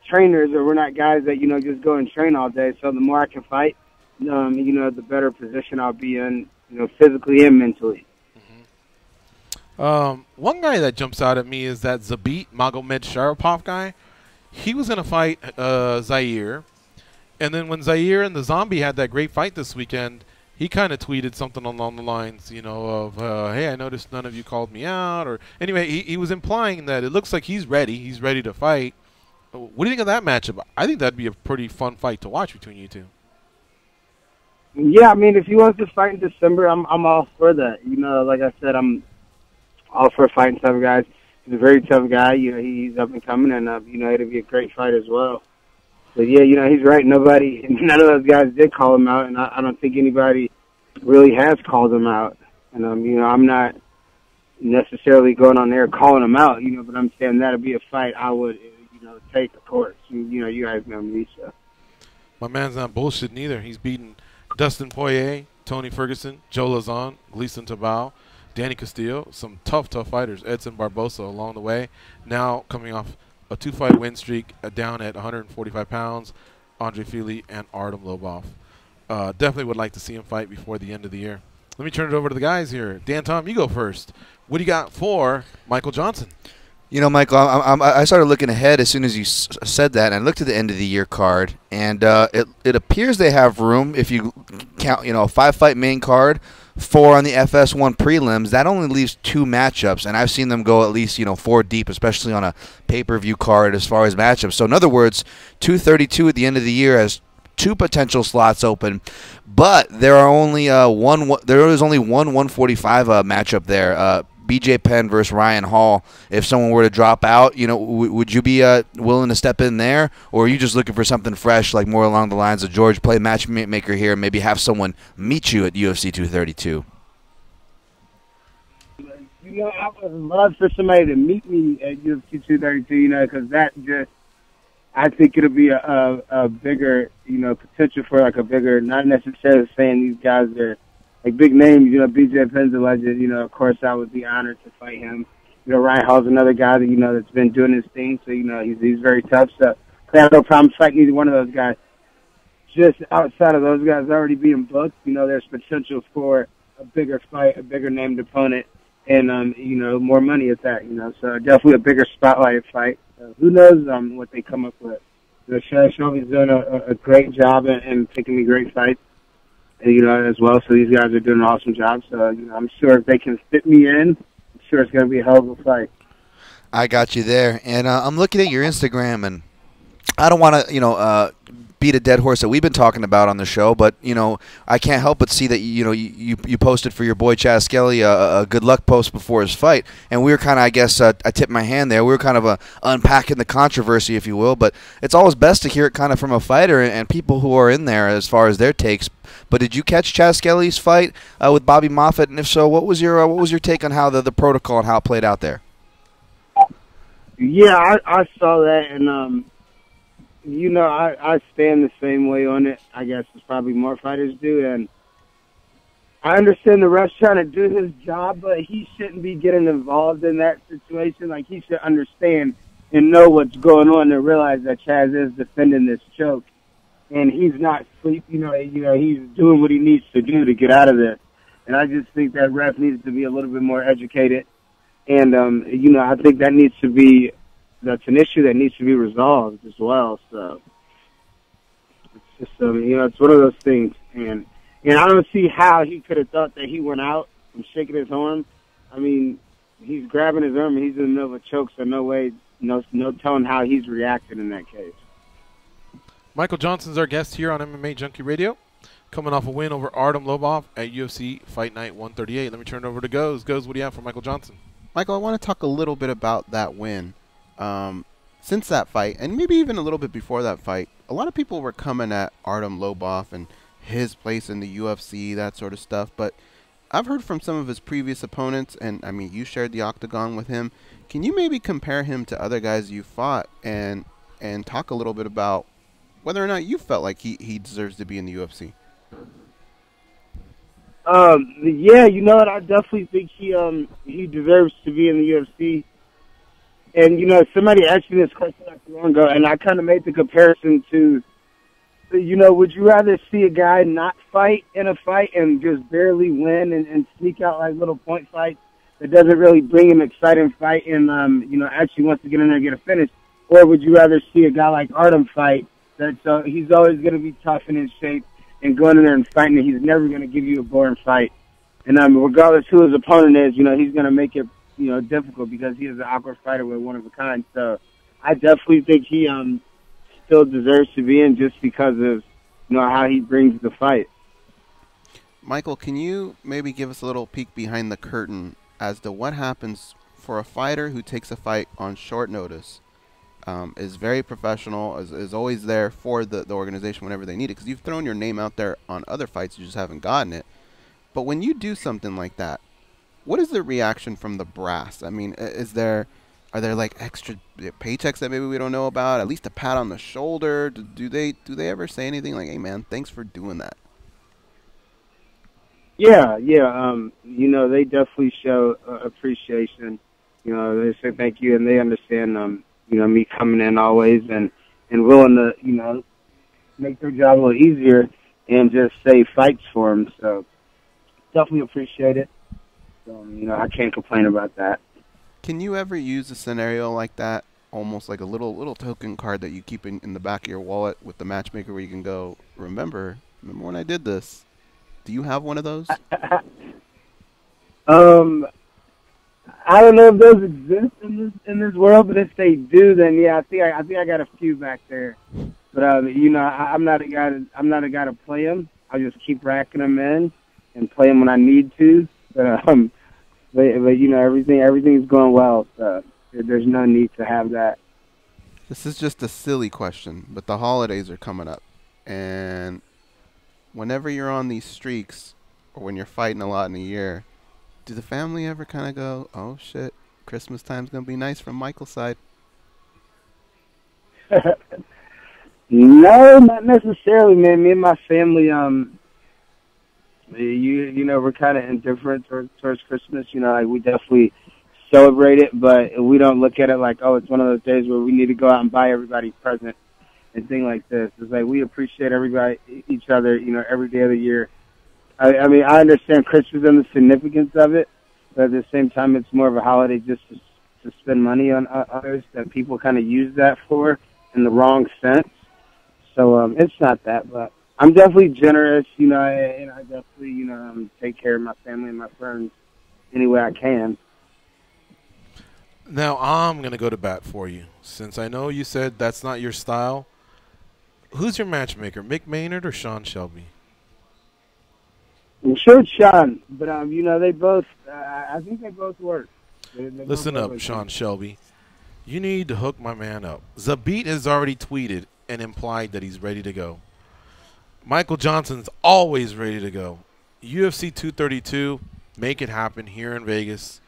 trainers, or we're not guys that, just go and train all day. So the more I can fight, the better position I'll be in, physically and mentally. One guy that jumps out at me is that Zabit Magomed Sharapov guy. He was going to fight Zaire, and then when Zaire and the Zombie had that great fight this weekend, he kind of tweeted something along the lines, of, hey, I noticed none of you called me out. Or anyway, he was implying that it looks like he's ready. He's ready to fight. What do you think of that matchup? I think that'd be a pretty fun fight to watch between you two. Yeah, if he wants to fight in December, I'm all for that. Like I said, I'm all for fighting tough guys. He's a very tough guy. He's up and coming, and it'll be a great fight as well. But yeah, he's right. None of those guys did call him out, and I don't think anybody really has called him out. And I'm not necessarily going on there calling him out. But I'm saying that'll be a fight I would, take, of course. You guys know me, so. My man's not bullshitting either. He's beaten Dustin Poirier, Tony Ferguson, Joe Lazon, Gleason Tabao, Danny Castillo, some tough fighters, Edson Barbosa along the way. Now coming off a 2-fight win streak down at 145 pounds, Andre Fili and Artem Lobov. Definitely would like to see him fight before the end of the year. Let me turn it over to the guys here. Dan, Tom, you go first. What do you got for Michael Johnson? You know, Michael, I started looking ahead as soon as you said that, and I looked at the end of the year card, and it appears they have room if you count, a 5-fight main card, 4 on the FS1 prelims. That only leaves 2 matchups, and I've seen them go at least 4 deep, especially on a pay-per-view card as far as matchups. So in other words, 232 at the end of the year has 2 potential slots open, but there is only one 145 matchup there. BJ Penn versus Ryan Hall. If someone were to drop out, would you be willing to step in there, or are you just looking for something fresh, like more along the lines of George, play matchmaker here, and maybe have someone meet you at UFC 232? I would love for somebody to meet me at UFC 232. Because I think it'll be a bigger, potential for like a bigger. Not necessarily saying these guys are like big names, BJ Penn's a legend. Of course, I would be honored to fight him. Ryan Hall's another guy that, that's been doing his thing. So, he's very tough. So I have no problem fighting either one of those guys. Just outside of those guys already being booked, there's potential for a bigger fight, a bigger named opponent, and, more money at that, So definitely a bigger spotlight fight. Who knows what they come up with. Shelby's doing a great job and picking me great fights. As well. So these guys are doing an awesome job. So, I'm sure if they can fit me in, I'm sure it's going to be a hell of a fight. I got you there. And I'm looking at your Instagram, and I don't want to, beat a dead horse that we've been talking about on the show, but, I can't help but see that, you posted for your boy Chaz Skelly a good luck post before his fight. And we were kind of, I guess, I tipped my hand there. We were kind of unpacking the controversy, if you will. But it's always best to hear it kind of from a fighter and people who are in there as far as their takes. But did you catch Chaz Skelly's fight with Bobby Moffett? And if so, what was your take on how the protocol and how it played out there? Yeah, I saw that, and I stand the same way on it. I guess as probably more fighters do, and I understand the ref's trying to do his job, but he shouldn't be getting involved in that situation. Like, he should understand and know what's going on and realize that Chaz is defending this choke. And he's not sleep, he's doing what he needs to do to get out of this. And I just think that ref needs to be a little bit more educated. And, I think that's an issue that needs to be resolved as well. So it's just, it's one of those things. And I don't see how he could have thought that he went out from shaking his arm. I mean, he's grabbing his arm and he's in the middle of a choke, so no way, no telling how he's reacted in that case. Michael Johnson's our guest here on MMAjunkie Radio, coming off a win over Artem Lobov at UFC Fight Night 138. Let me turn it over to Goes. Goes, what do you have for Michael Johnson? Michael, I want to talk a little bit about that win. Since that fight, and maybe even a little bit before that fight, a lot of people were coming at Artem Lobov and his place in the UFC, that sort of stuff. But I've heard from some of his previous opponents, and, I mean, you shared the octagon with him. Can you maybe compare him to other guys you fought and talk a little bit about whether or not you felt like he deserves to be in the UFC? Yeah, what? I definitely think he deserves to be in the UFC. And, somebody asked me this question not too long ago, and I kind of made the comparison to, would you rather see a guy not fight in a fight and just barely win and sneak out like little point fights that doesn't really bring an exciting fight and, actually wants to get in there and get a finish? Or would you rather see a guy like Artem fight that he's always going to be tough and in shape and going in there and fighting, and he's never going to give you a boring fight? And regardless who his opponent is, he's going to make it, difficult because he is an awkward fighter with one of a kind. So I definitely think he still deserves to be in just because of, how he brings the fight. Michael, can you maybe give us a little peek behind the curtain as to what happens for a fighter who takes a fight on short notice, is very professional, is always there for the organization whenever they need it? Because you've thrown your name out there on other fights, you just haven't gotten it. But when you do something like that, what is the reaction from the brass? I mean, are there like extra paychecks that maybe we don't know about? At least a pat on the shoulder? Do they ever say anything like, "Hey man, thanks for doing that"? Yeah. They definitely show appreciation. They say thank you, and they understand. Me coming in always and willing to make their job a little easier and just say fights for them. So definitely appreciate it. So, I can't complain about that. Can you ever use a scenario like that, almost like a little token card that you keep in the back of your wallet with the matchmaker, where you can go, remember when I did this? Do you have one of those? I don't know if those exist in this world, but if they do, then yeah, I think I got a few back there. But I'm not a guy to play them. I just keep racking them in and play them when I need to. But everything's going well. So there's no need to have that. This is just a silly question, but the holidays are coming up, and whenever you're on these streaks, or when you're fighting a lot in a year, do the family ever kind of go, oh shit, Christmas time's gonna be nice from Michael's side? No, not necessarily, man. Me and my family, we're kind of indifferent towards Christmas. Like we definitely celebrate it, but we don't look at it like, oh, it's one of those days where we need to go out and buy everybody present and thing like this. It's like we appreciate each other, every day of the year. I mean, I understand Christmas and the significance of it, but at the same time, it's more of a holiday just to spend money on others that people kind of use that for in the wrong sense. So it's not that, but I'm definitely generous, and I definitely, take care of my family and my friends any way I can. Now, I'm going to go to bat for you. Since I know you said that's not your style, who's your matchmaker, Mick Maynard or Sean Shelby? I'm sure it's Sean, but, they both, I think they both work. They Listen both up, work. Sean Shelby. You need to hook my man up. Zabit has already tweeted and implied that he's ready to go. Michael Johnson's always ready to go. UFC 232, make it happen here in Vegas.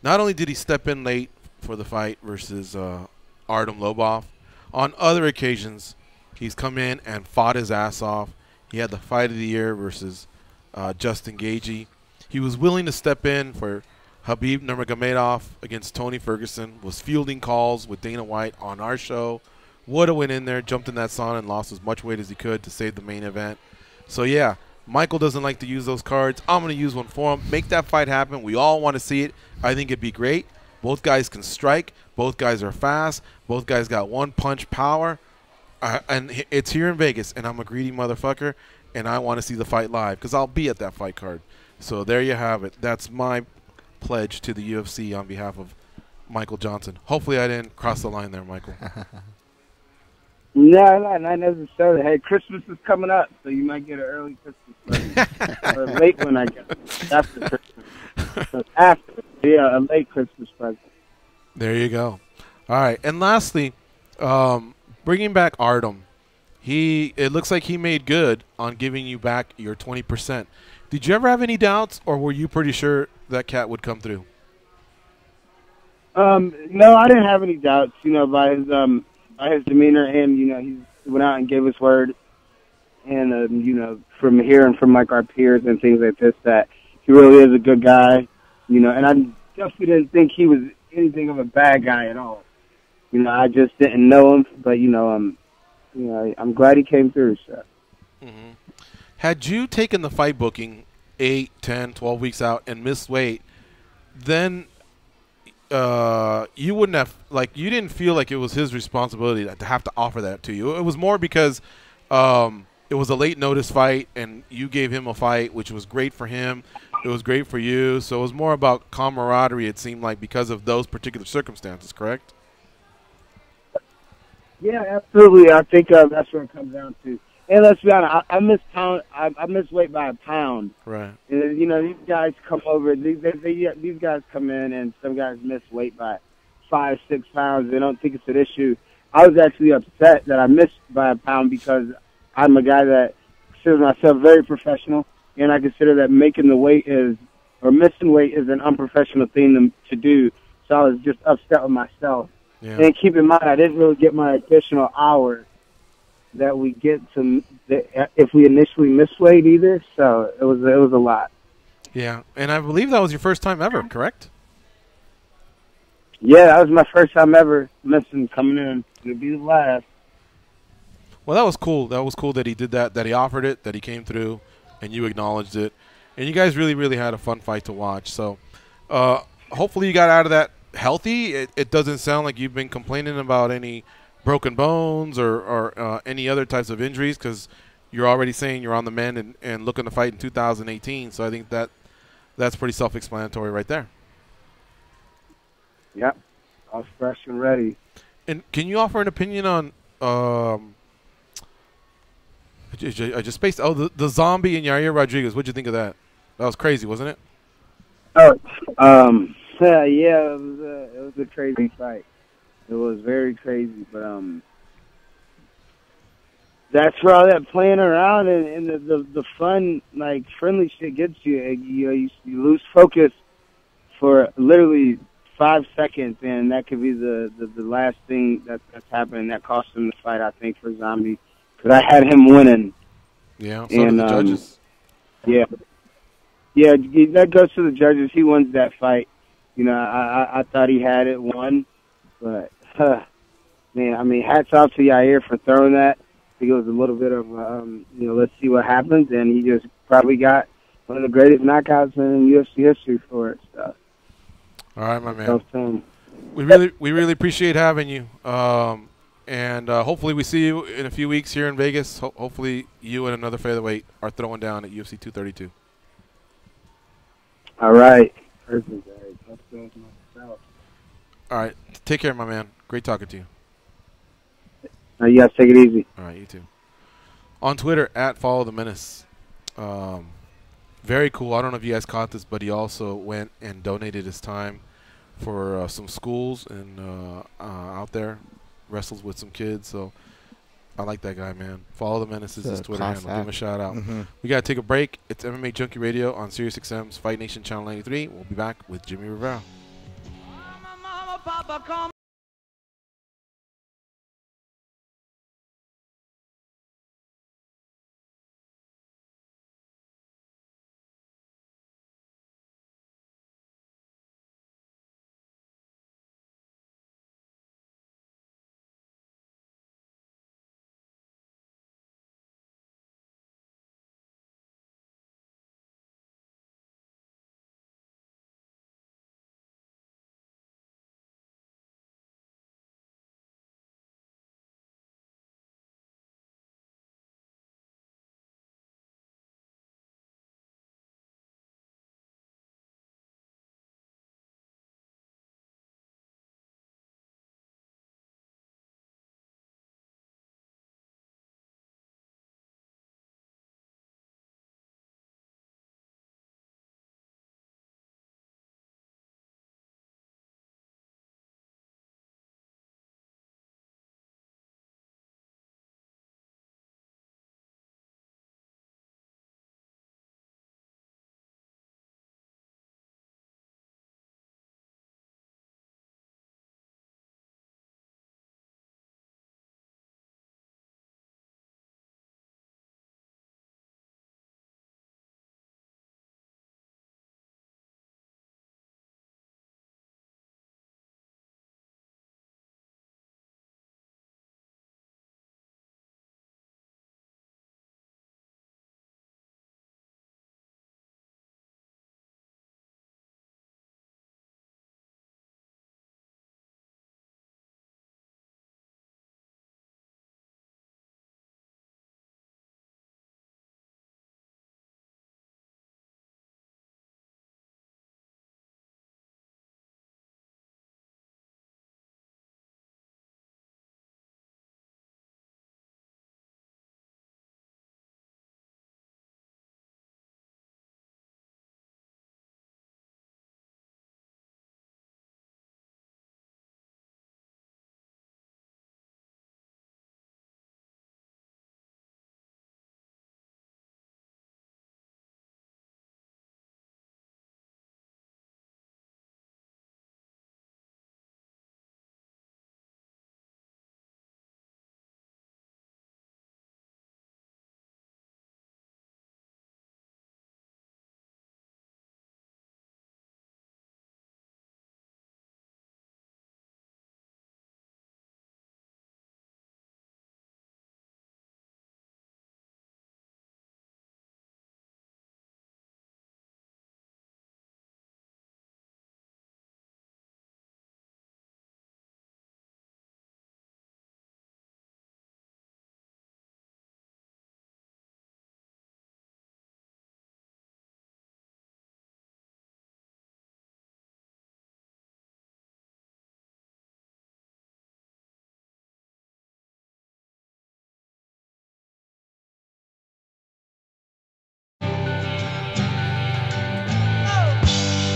Not only did he step in late for the fight versus Artem Lobov, on other occasions, he's come in and fought his ass off. He had the fight of the year versus Justin Gaethje. He was willing to step in for Khabib Nurmagomedov against Tony Ferguson, was fielding calls with Dana White on our show. Would have went in there, jumped in that sauna, and lost as much weight as he could to save the main event. So, yeah, Michael doesn't like to use those cards. I'm going to use one for him. Make that fight happen. We all want to see it. I think it'd be great. Both guys can strike. Both guys are fast. Both guys got one-punch power. And it's here in Vegas, and I'm a greedy motherfucker, and I want to see the fight live because I'll be at that fight card. So there you have it. That's my pledge to the UFC on behalf of Michael Johnson. Hopefully I didn't cross the line there, Michael. No, not necessarily. Hey, Christmas is coming up, so you might get an early Christmas present. Or a late one, I guess. After Christmas. A late Christmas present. There you go. All right, and lastly, bringing back Artem. It looks like he made good on giving you back your 20%. Did you ever have any doubts, or were you pretty sure that cat would come through? No, I didn't have any doubts, by his demeanor, and, he went out and gave his word. And, from hearing from, our peers and things like this, that he really is a good guy, and I definitely didn't think he was anything of a bad guy at all. I just didn't know him, but, I'm glad he came through, so. Mm-hmm. Had you taken the fight booking 8, 10, 12 weeks out and missed weight, then you wouldn't have, you didn't feel like it was his responsibility to have to offer that to you. It was more because it was a late notice fight and you gave him a fight, which was great for him. It was great for you. So it was more about camaraderie, it seemed like, because of those particular circumstances, correct? Yeah, absolutely. I think that's what it comes down to. And let's be honest, I missed weight by a pound. Right. And, these guys come over. These guys come in, and some guys miss weight by 5, 6 pounds. They don't think it's an issue. I was actually upset that I missed by a pound because I'm a guy that considers myself very professional, and I consider that missing weight is an unprofessional thing to do. So I was just upset with myself. Yeah. And keep in mind, I didn't really get my additional hours that we get if we initially miss weight either. So it was a lot. Yeah, and I believe that was your first time ever, correct? Yeah, that was my first time ever missing, coming in. It'll be the last. Well, that was cool. That was cool that he did that he offered it, that he came through, and you acknowledged it. And you guys really, really had a fun fight to watch. So hopefully you got out of that healthy. It doesn't sound like you've been complaining about any broken bones or any other types of injuries, because you're already saying you're on the mend and looking to fight in 2018. So I think that's pretty self-explanatory right there. Yep. All fresh and ready. And can you offer an opinion on I just spaced. Oh, the zombie and Yair Rodriguez. What'd you think of that? That was crazy, wasn't it? Oh, yeah, it was a crazy fight. It was very crazy, but that's where all that playing around and the fun, like, friendly shit gets you. You lose focus for literally 5 seconds, and that could be the last thing that's happening. That cost him the fight, I think, for Zombie, because I had him winning. Yeah, so did the judges. Yeah, that goes to the judges. He wins that fight. You know, I thought he had it won, but man, I mean, hats off to Yair for throwing that. I think it was a little bit of let's see what happens, and he just probably got one of the greatest knockouts in UFC history for it. So. All right, my man. We really appreciate having you. And hopefully we see you in a few weeks here in Vegas. Hopefully you and another featherweight are throwing down at UFC 232. All right. Perfect. All right. Take care, my man. Great talking to you. You guys take it easy. All right, you too. On Twitter, @FollowTheMenace. Very cool. I don't know if you guys caught this, but he also went and donated his time for some schools and out there. Wrestles with some kids, so I like that guy, man. Follow the Menace is his Twitter handle. Give him a shout out. We got to take a break. It's MMAjunkie Radio on SiriusXM's Fight Nation Channel 93. We'll be back with Jimmie Rivera.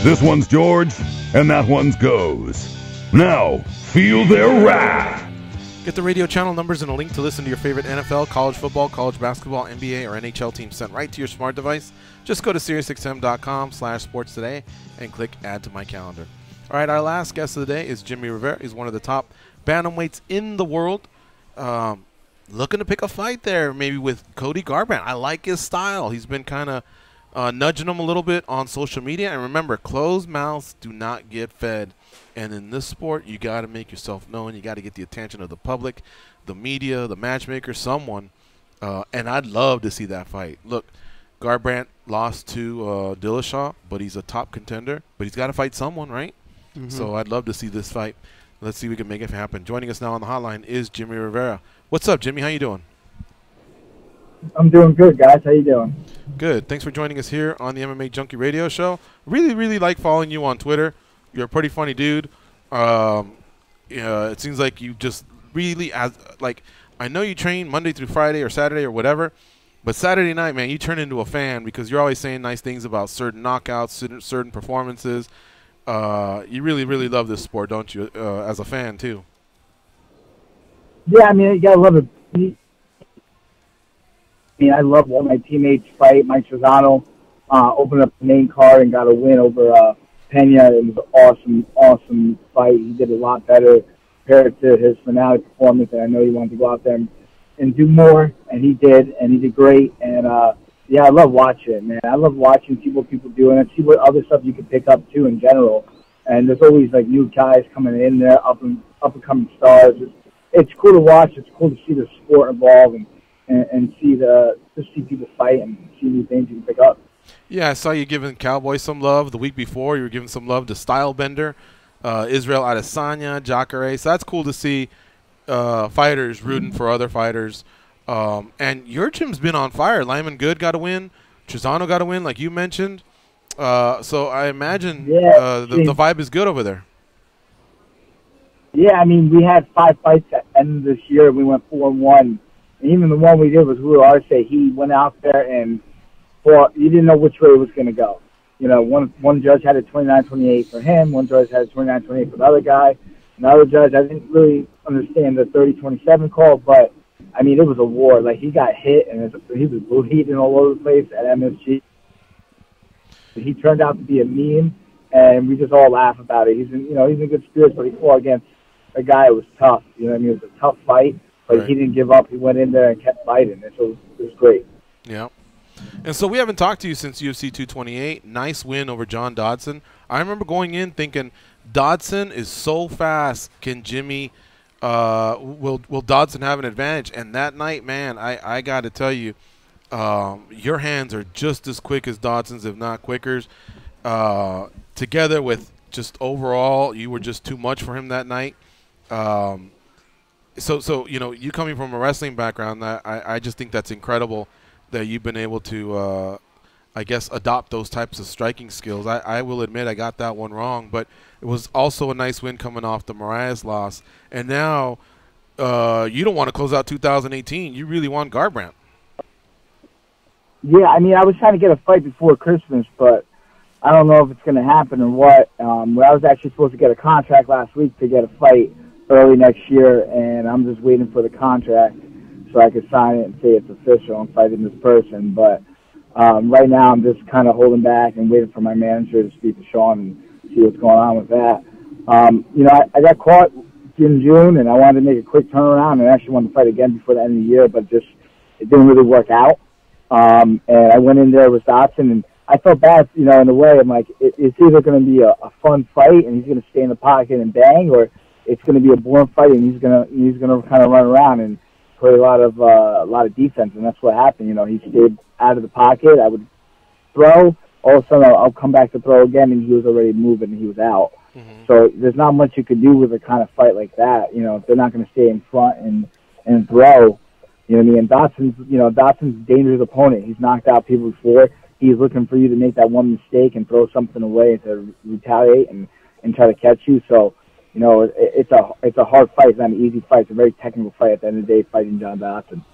This one's George, and that one's Goes. Now, feel their wrath. Get the radio channel numbers and a link to listen to your favorite NFL, college football, college basketball, NBA, or NHL team sent right to your smart device. Just go to SiriusXM.com/sportstoday and click Add to My Calendar. All right, our last guest of the day is Jimmie Rivera. He's one of the top bantamweights in the world. Looking to pick a fight there, maybe with Cody Garbrandt. I like his style. He's been kind of nudging him a little bit on social media. And remember, closed mouths do not get fed. And in this sport, you got to make yourself known. You got to get the attention of the public, the media, the matchmaker, someone. And I'd love to see that fight. Look, Garbrandt lost to Dillashaw, but he's a top contender. But he's got to fight someone, right? Mm-hmm. So I'd love to see this fight. Let's see if we can make it happen. Joining us now on the hotline is Jimmie Rivera. What's up, Jimmy? How you doing? I'm doing good, guys. How you doing? Good. Thanks for joining us here on the MMA Junkie Radio Show. Really, really like following you on Twitter. You're a pretty funny dude. It seems like you just really, I know you train Monday through Friday or Saturday or whatever, but Saturday night, man, you turn into a fan because you're always saying nice things about certain knockouts, certain performances. You really, really love this sport, don't you, as a fan, too? Yeah, I mean, you got to love it. I love when my teammates fight. Mike Cerrone opened up the main card and got a win over Pena. It was an awesome fight. He did a lot better compared to his finale performance, and I know he wanted to go out there and do more, and he did great. And, yeah, I love watching it, man. I love watching, see what people do, and see what other stuff you can pick up, too, in general. And there's always, like, new guys coming in there, up-and-coming stars. It's cool to watch. It's cool to see the sport evolve and see people fight and see new things you can pick up. Yeah, I saw you giving Cowboy some love the week before. You were giving some love to Stylebender, Israel Adesanya, Jacare. So that's cool to see fighters rooting for other fighters. And your gym's been on fire. Lyman Good got a win. Trizano got a win, like you mentioned. So I imagine the vibe is good over there. Yeah, I mean, we had 5 fights at the end of this year. We went 4-1. And even the one we did was Rui Arce. He went out there and fought. You didn't know which way it was going to go. You know, one judge had a 29-28 for him. One judge had a 29-28 for the other guy. Another judge, I didn't really understand the 30-27 call, but, I mean, it was a war. Like, he got hit, and he was bleeding all over the place at MSG. He turned out to be a meme, and we just all laugh about it. He's in good spirits, but he fought against a guy who was tough. You know what I mean? It was a tough fight, but he didn't give up. He went in there and kept fighting, and so it was great. Yeah. And so we haven't talked to you since UFC 228. Nice win over John Dodson. I remember going in thinking, Dodson is so fast. Can Jimmie will Dodson have an advantage? And that night, man, I got to tell you, your hands are just as quick as Dodson's, if not quicker. Together with just overall, you were just too much for him that night. So you know, you coming from a wrestling background, I just think that's incredible that you've been able to, I guess, adopt those types of striking skills. I will admit I got that one wrong, but it was also a nice win coming off the Moraes loss. And now you don't want to close out 2018. You really want Garbrandt. Yeah, I mean, I was trying to get a fight before Christmas, but I don't know if it's going to happen or what. I was actually supposed to get a contract last week to get a fight early next year, and I'm just waiting for the contract so I could sign it and say it's official and fight in this person. But right now I'm just kind of holding back and waiting for my manager to speak to Sean and see what's going on with that. You know, I got caught in June, and I wanted to make a quick turnaround and actually wanted to fight again before the end of the year, but it didn't really work out. And I went in there with Dodson, and I felt bad, you know, in a way. I'm like, it's either going to be a fun fight and he's going to stay in the pocket and bang, or it's going to be a boring fight and he's going to kind of run around and play a lot of defense, and that's what happened. You know, he stayed out of the pocket. I would throw. All of a sudden, I'll come back to throw again, and he was already moving and he was out. Mm-hmm. So there's not much you could do with a kind of fight like that. You know, if they're not going to stay in front and throw. You know what I mean? And Dodson's a dangerous opponent. He's knocked out people before. He's looking for you to make that one mistake and throw something away to retaliate and try to catch you. So, you know, it's a hard fight. It's not an easy fight. It's a very technical fight at the end of the day, fighting John Dodson.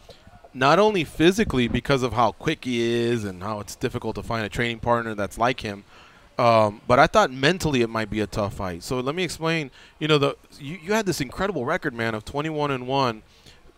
Not only physically because of how quick he is and how it's difficult to find a training partner that's like him, But I thought mentally it might be a tough fight. So let me explain. You know, you had this incredible record, man, of 21-1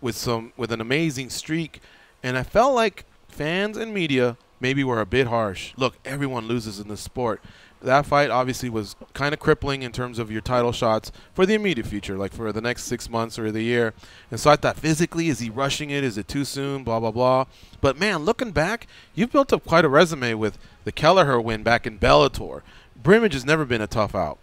with an amazing streak, and I felt like fans and media maybe were a bit harsh. Look, everyone loses in this sport. That fight obviously was kind of crippling in terms of your title shots for the immediate future, like for the next 6 months or the year. And so I thought physically, is he rushing it? Is it too soon? Blah, blah, blah. But, man, looking back, you've built up quite a resume with the Kelleher win back in Bellator. Brimage has never been a tough out.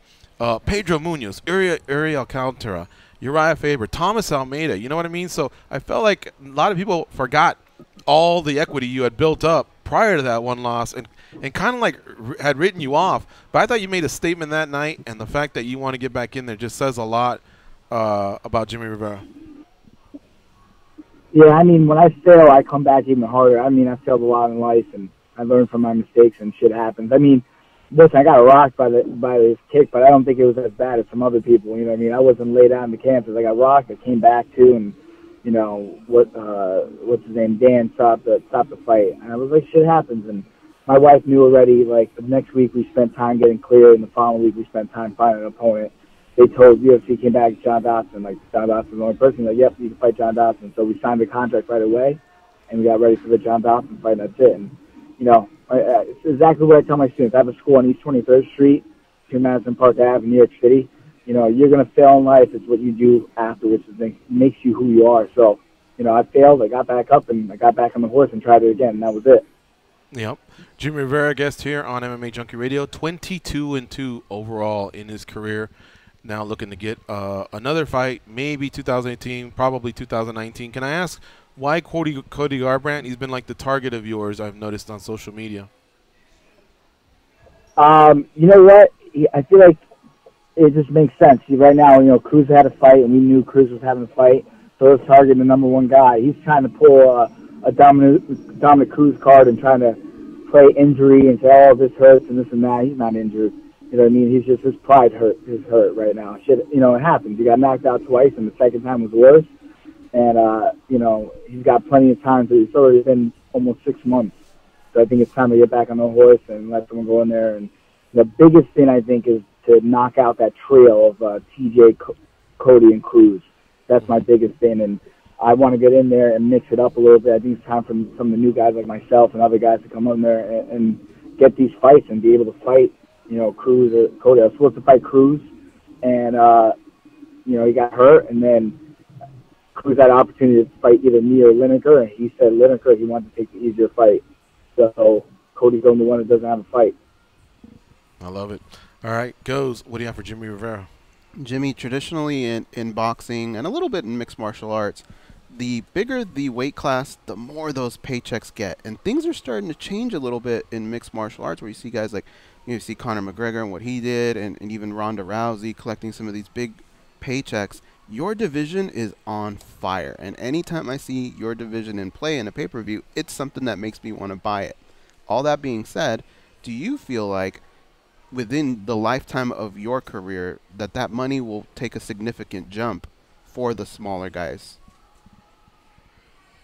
Pedro Munoz, Uri Alcantara, Uriah Faber, Thomas Almeida. You know what I mean? So I felt like a lot of people forgot all the equity you had built up prior to that one loss and kind of like had written you off. But I thought you made a statement that night, and the fact that you want to get back in there just says a lot about Jimmie Rivera. Yeah, I mean, when I fail, I come back even harder. I mean, I failed a lot in life, and I learned from my mistakes, and shit happens. I mean, listen, I got rocked by this kick, but I don't think it was as bad as some other people. You know what I mean? I wasn't laid out in the campus. I got rocked. I came back too, and you know what's his name? Dan stopped the fight, and I was like, shit happens. And my wife knew already. Like the next week, we spent time getting clear, and the following week, we spent time finding an opponent. They told UFC came back to John Dodson. Like John Dodson was the only person. Like, yep, you can fight John Dodson. So we signed the contract right away, and we got ready for the John Dodson fight. And that's it. And you know, it's exactly what I tell my students. I have a school on East 23rd Street, 2 Madison Park Ave in New York City. You know, you're going to fail in life. It's what you do afterwards that makes you who you are. So, you know, I failed. I got back up, and I got back on the horse and tried it again, and that was it. Yep. Jimmie Rivera, guest here on MMA Junkie Radio, 22-2 overall in his career. Now looking to get another fight, maybe 2018, probably 2019. Can I ask why Cody Garbrandt? He's been like the target of yours, I've noticed on social media. You know what? I feel like it just makes sense. Right now, you know, Cruz had a fight, and we knew Cruz was having a fight, so let's target the number one guy. He's trying to pull a Dominic Cruz card and trying to play injury and say, oh, this hurts and this and that. He's not injured. You know what I mean? He's just, his pride is hurt right now. Shit, you know, it happens. He got knocked out twice, and the second time was worse. And, you know, he's got plenty of time. So it's already been almost 6 months. So I think it's time to get back on the horse and let someone go in there. And the biggest thing, I think, is to knock out that trio of TJ, Cody, and Cruz. That's my biggest thing. And I want to get in there and mix it up a little bit. I think it's time for some of the new guys like myself and other guys to come in there and get these fights and be able to fight, you know, Cruz or Cody. I was supposed to fight Cruz, and, you know, he got hurt, and then Cruz had an opportunity to fight either me or Lineker, and he said Lineker, he wanted to take the easier fight. So Cody's the only one that doesn't have a fight. I love it. All right, Goes, what do you have for Jimmie Rivera? Jimmy, traditionally in boxing and a little bit in mixed martial arts, the bigger the weight class, the more those paychecks get. And things are starting to change a little bit in mixed martial arts, where you see guys like, you see Conor McGregor and what he did, and even Ronda Rousey collecting some of these big paychecks. Your division is on fire, and anytime I see your division in play in a pay-per-view, it's something that makes me want to buy it. All that being said, do you feel like within the lifetime of your career that money will take a significant jump for the smaller guys?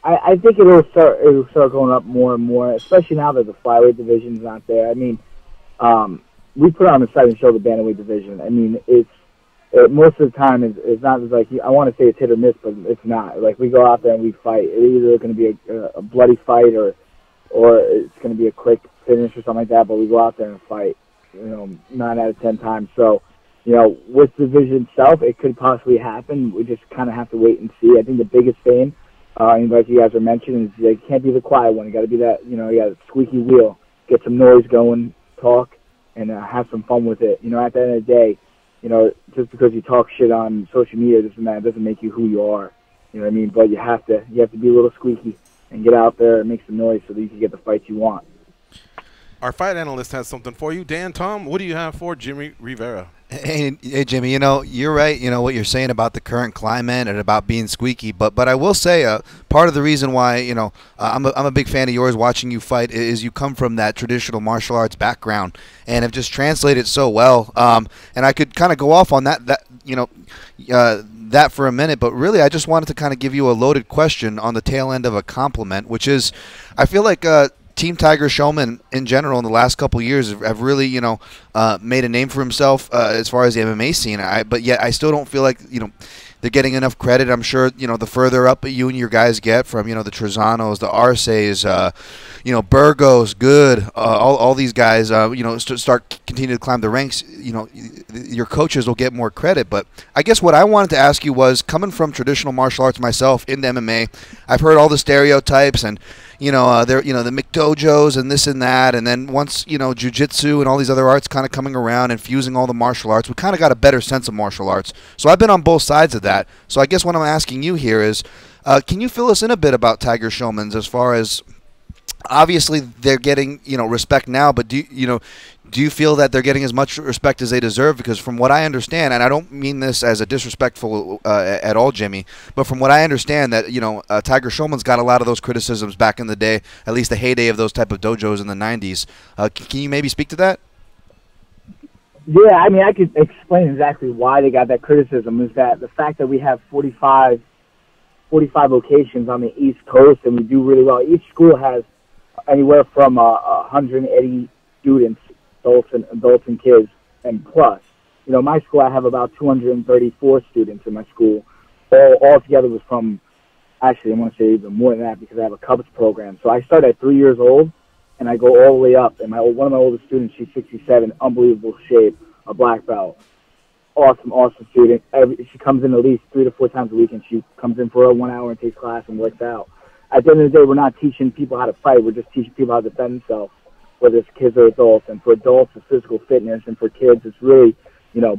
I think it'll start going up more and more, especially now that the flyweight division's not there. I mean, we put on the site and show the bantamweight division. I mean, most of the time it's not like, I want to say it's hit or miss, but it's not. Like, we go out there and we fight. It's either going to be a bloody fight or it's going to be a quick finish or something like that, but we go out there and fight, you know, 9 out of 10 times. So, you know, with the division itself, it could possibly happen. We just kind of have to wait and see. I think the biggest thing, like you guys are mentioning, is you can't be the quiet one. You got to be that, you know, you got a squeaky wheel, get some noise going, talk, and have some fun with it. You know, at the end of the day, you know, just because you talk shit on social media, this and that, doesn't make you who you are. You know what I mean? But you have to be a little squeaky and get out there and make some noise so that you can get the fights you want. Our fight analyst has something for you. Dan, Tom, what do you have for Jimmie Rivera? Hey, Jimmy, you know, you're right, you know, what you're saying about the current climate and about being squeaky, but I will say part of the reason why, you know, I'm a big fan of yours watching you fight is you come from that traditional martial arts background and have just translated so well. And I could kind of go off on that you know, that for a minute, but really I just wanted to kind of give you a loaded question on the tail end of a compliment, which is, I feel like Team Tiger Showman in general in the last couple of years have really, made a name for himself as far as the MMA scene. But yet I still don't feel like, they're getting enough credit. I'm sure, the further up you and your guys get from, the Trezanos, the Arces, Burgos, Good, all these guys, continue to climb the ranks, your coaches will get more credit. But I guess what I wanted to ask you was, coming from traditional martial arts myself into MMA, I've heard all the stereotypes and, the McDojos and this and that, and then once, jiu-jitsu and all these other arts kind of coming around and fusing all the martial arts, we kind of got a better sense of martial arts. So I've been on both sides of that. So I guess what I'm asking you here is, can you fill us in a bit about Tiger Showmans as far as, obviously they're getting, respect now, but do you feel that they're getting as much respect as they deserve? Because from what I understand, and I don't mean this as a disrespectful at all, Jimmy, but from what I understand, that Tiger Showman's got a lot of those criticisms back in the day, at least the heyday of those type of dojos in the 90s. Can you maybe speak to that? Yeah, I mean, I could explain exactly why they got that criticism. Is that the fact that we have 45 locations on the East Coast, and we do really well. Each school has anywhere from 180 students, adults and kids, and plus. My school, I have about 234 students in my school. All together was from, actually, I want to say even more than that, because I have a Cubs program. So I started at 3 years old, and I go all the way up. And one of my oldest students, she's 67, unbelievable shape, a black belt. Awesome student. She comes in at least 3 to 4 times a week, and she comes in for 1 hour and takes class and works out. At the end of the day, we're not teaching people how to fight. We're just teaching people how to defend themselves, whether it's kids or adults. And for adults, it's physical fitness, and for kids, it's really,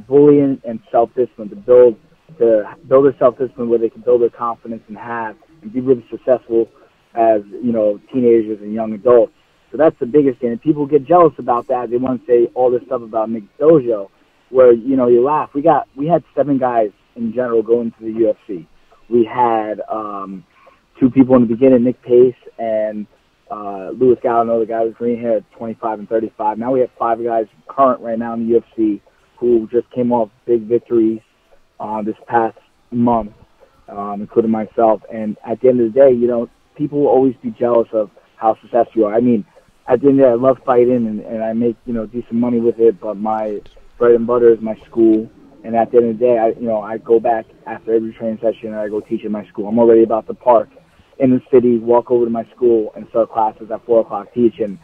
bullying and self-discipline, to build their self-discipline where they can build their confidence and be really successful as, teenagers and young adults. So that's the biggest thing. And people get jealous about that. They want to say all this stuff about McDojo, where, you laugh. We had 7 guys in general go into the UFC. We had 2 people in the beginning, Nick Pace and Louis Galliano, the guy with green hair, 25 and 35. Now we have 5 guys current right now in the UFC who just came off big victories this past month, including myself. And at the end of the day, people will always be jealous of how successful you are. I mean, at the end of the day, I love fighting, and I make, decent money with it, but my bread and butter is my school. And at the end of the day, I go back after every training session and I go teach in my school. I'm already about to park in the city, walk over to my school and start classes at 4 o'clock teaching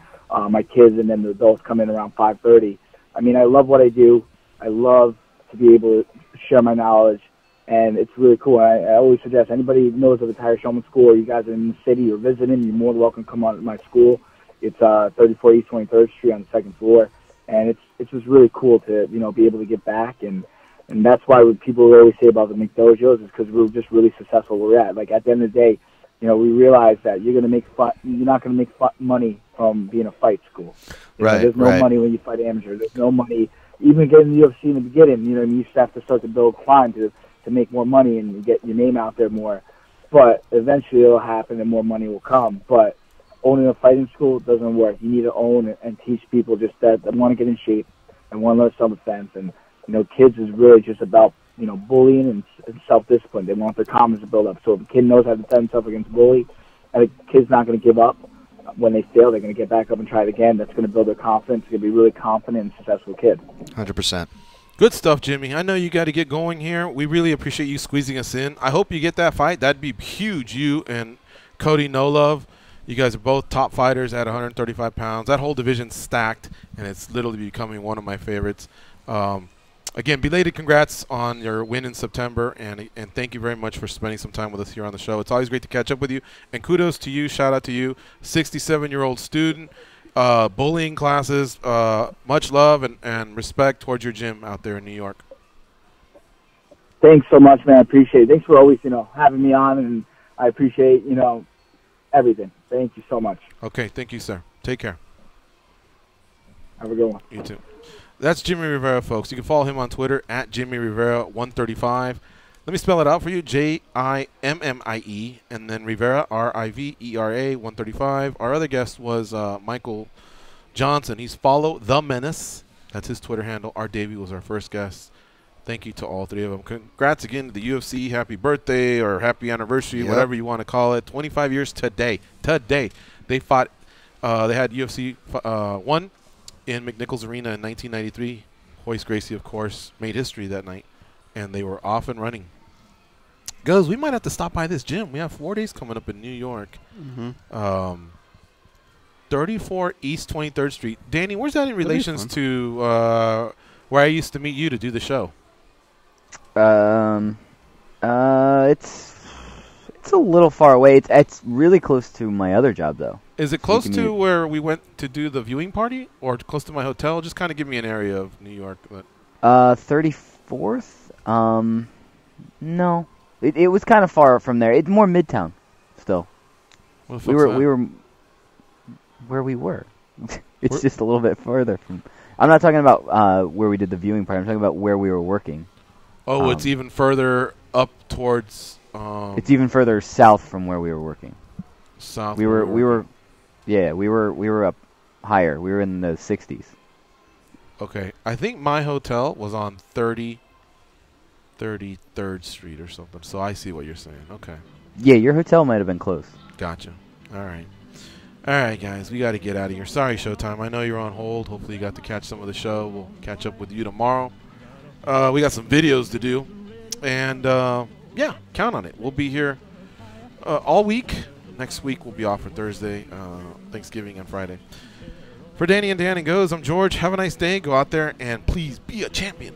my kids, and then the adults come in around 5:30. I mean, I love what I do. I love to be able to share my knowledge, and it's really cool. I always suggest anybody who knows of the Tiger Showman School, or you guys are in the city or visiting, you're more than welcome to come on to my school. It's 34 East 23rd Street on the 2nd floor, and it's just really cool to be able to get back, and that's why what people always say about the McDojos is because we're just really successful where we're at. Like, at the end of the day, we realize that you're not going to make money from being a fight school. There's no money when you fight amateur. There's no money even getting the UFC in the beginning. You just have to start to build climb to make more money and get your name out there more. But eventually it'll happen and more money will come. But owning a fighting school doesn't work. You need to own and teach people just that want to get in shape and want to learn self-defense. And kids is really just about bullying and self-discipline. They want their confidence to build up. So if a kid knows how to defend himself against bully, and a kid's not going to give up when they fail, they're going to get back up and try it again. That's going to build their confidence. They're going to be really confident and successful kid. 100%. Good stuff, Jimmy. I know you got to get going here. We really appreciate you squeezing us in. I hope you get that fight. That'd be huge. You and Cody No Love, you guys are both top fighters at 135 pounds. That whole division's stacked, and it's literally becoming one of my favorites. Again, belated congrats on your win in September, and thank you very much for spending some time with us here on the show. It's always great to catch up with you, and kudos to you. Shout out to you, 67-year-old student, bullying classes. Much love and respect towards your gym out there in New York. Thanks so much, man. I appreciate it. Thanks for always, having me on, and I appreciate, everything. Thank you so much. Okay, thank you, sir. Take care. Have a good one. You too. That's Jimmie Rivera, folks. You can follow him on Twitter at Jimmie Rivera 135. Let me spell it out for you: Jimmie, and then Rivera, Rivera 135. Our other guest was Michael Johnson. He's Follow the Menace. That's his Twitter handle. Art Davie was our first guest. Thank you to all 3 of them. Congrats again to the UFC. Happy birthday or happy anniversary, whatever you want to call it. 25 years today. They fought They had UFC 1 in McNichols Arena in 1993. Hoist Gracie, of course, made history that night, and they were off and running. Goes, we might have to stop by this gym. We have 4 days coming up in New York. 34 East 23rd Street. Danny, where's that in relations to where I used to meet you to do the show? It's a little far away. It's really close to my other job, though. Is it close to where we went to do the viewing party, or close to my hotel? Just kind of give me an area of New York. 34th? No. It was kind of far from there. It's more Midtown, still. We were where we were. It's just a little bit further from. I'm not talking about where we did the viewing party. I'm talking about where we were working. Oh, it's even further up towards. It's even further south from where we were working. South. We were up higher. We were in the 60s. Okay, I think my hotel was on 33rd Street or something. So I see what you're saying. Okay. Yeah, your hotel might have been close. Gotcha. All right. All right, guys, we got to get out of here. Sorry, Showtime. I know you're on hold. Hopefully you got to catch some of the show. We'll catch up with you tomorrow. We got some videos to do. And, yeah, count on it. We'll be here all week. Next week we'll be off for Thursday, Thanksgiving, and Friday. For Danny and Dan and Goes, I'm George. Have a nice day. Go out there and please be a champion.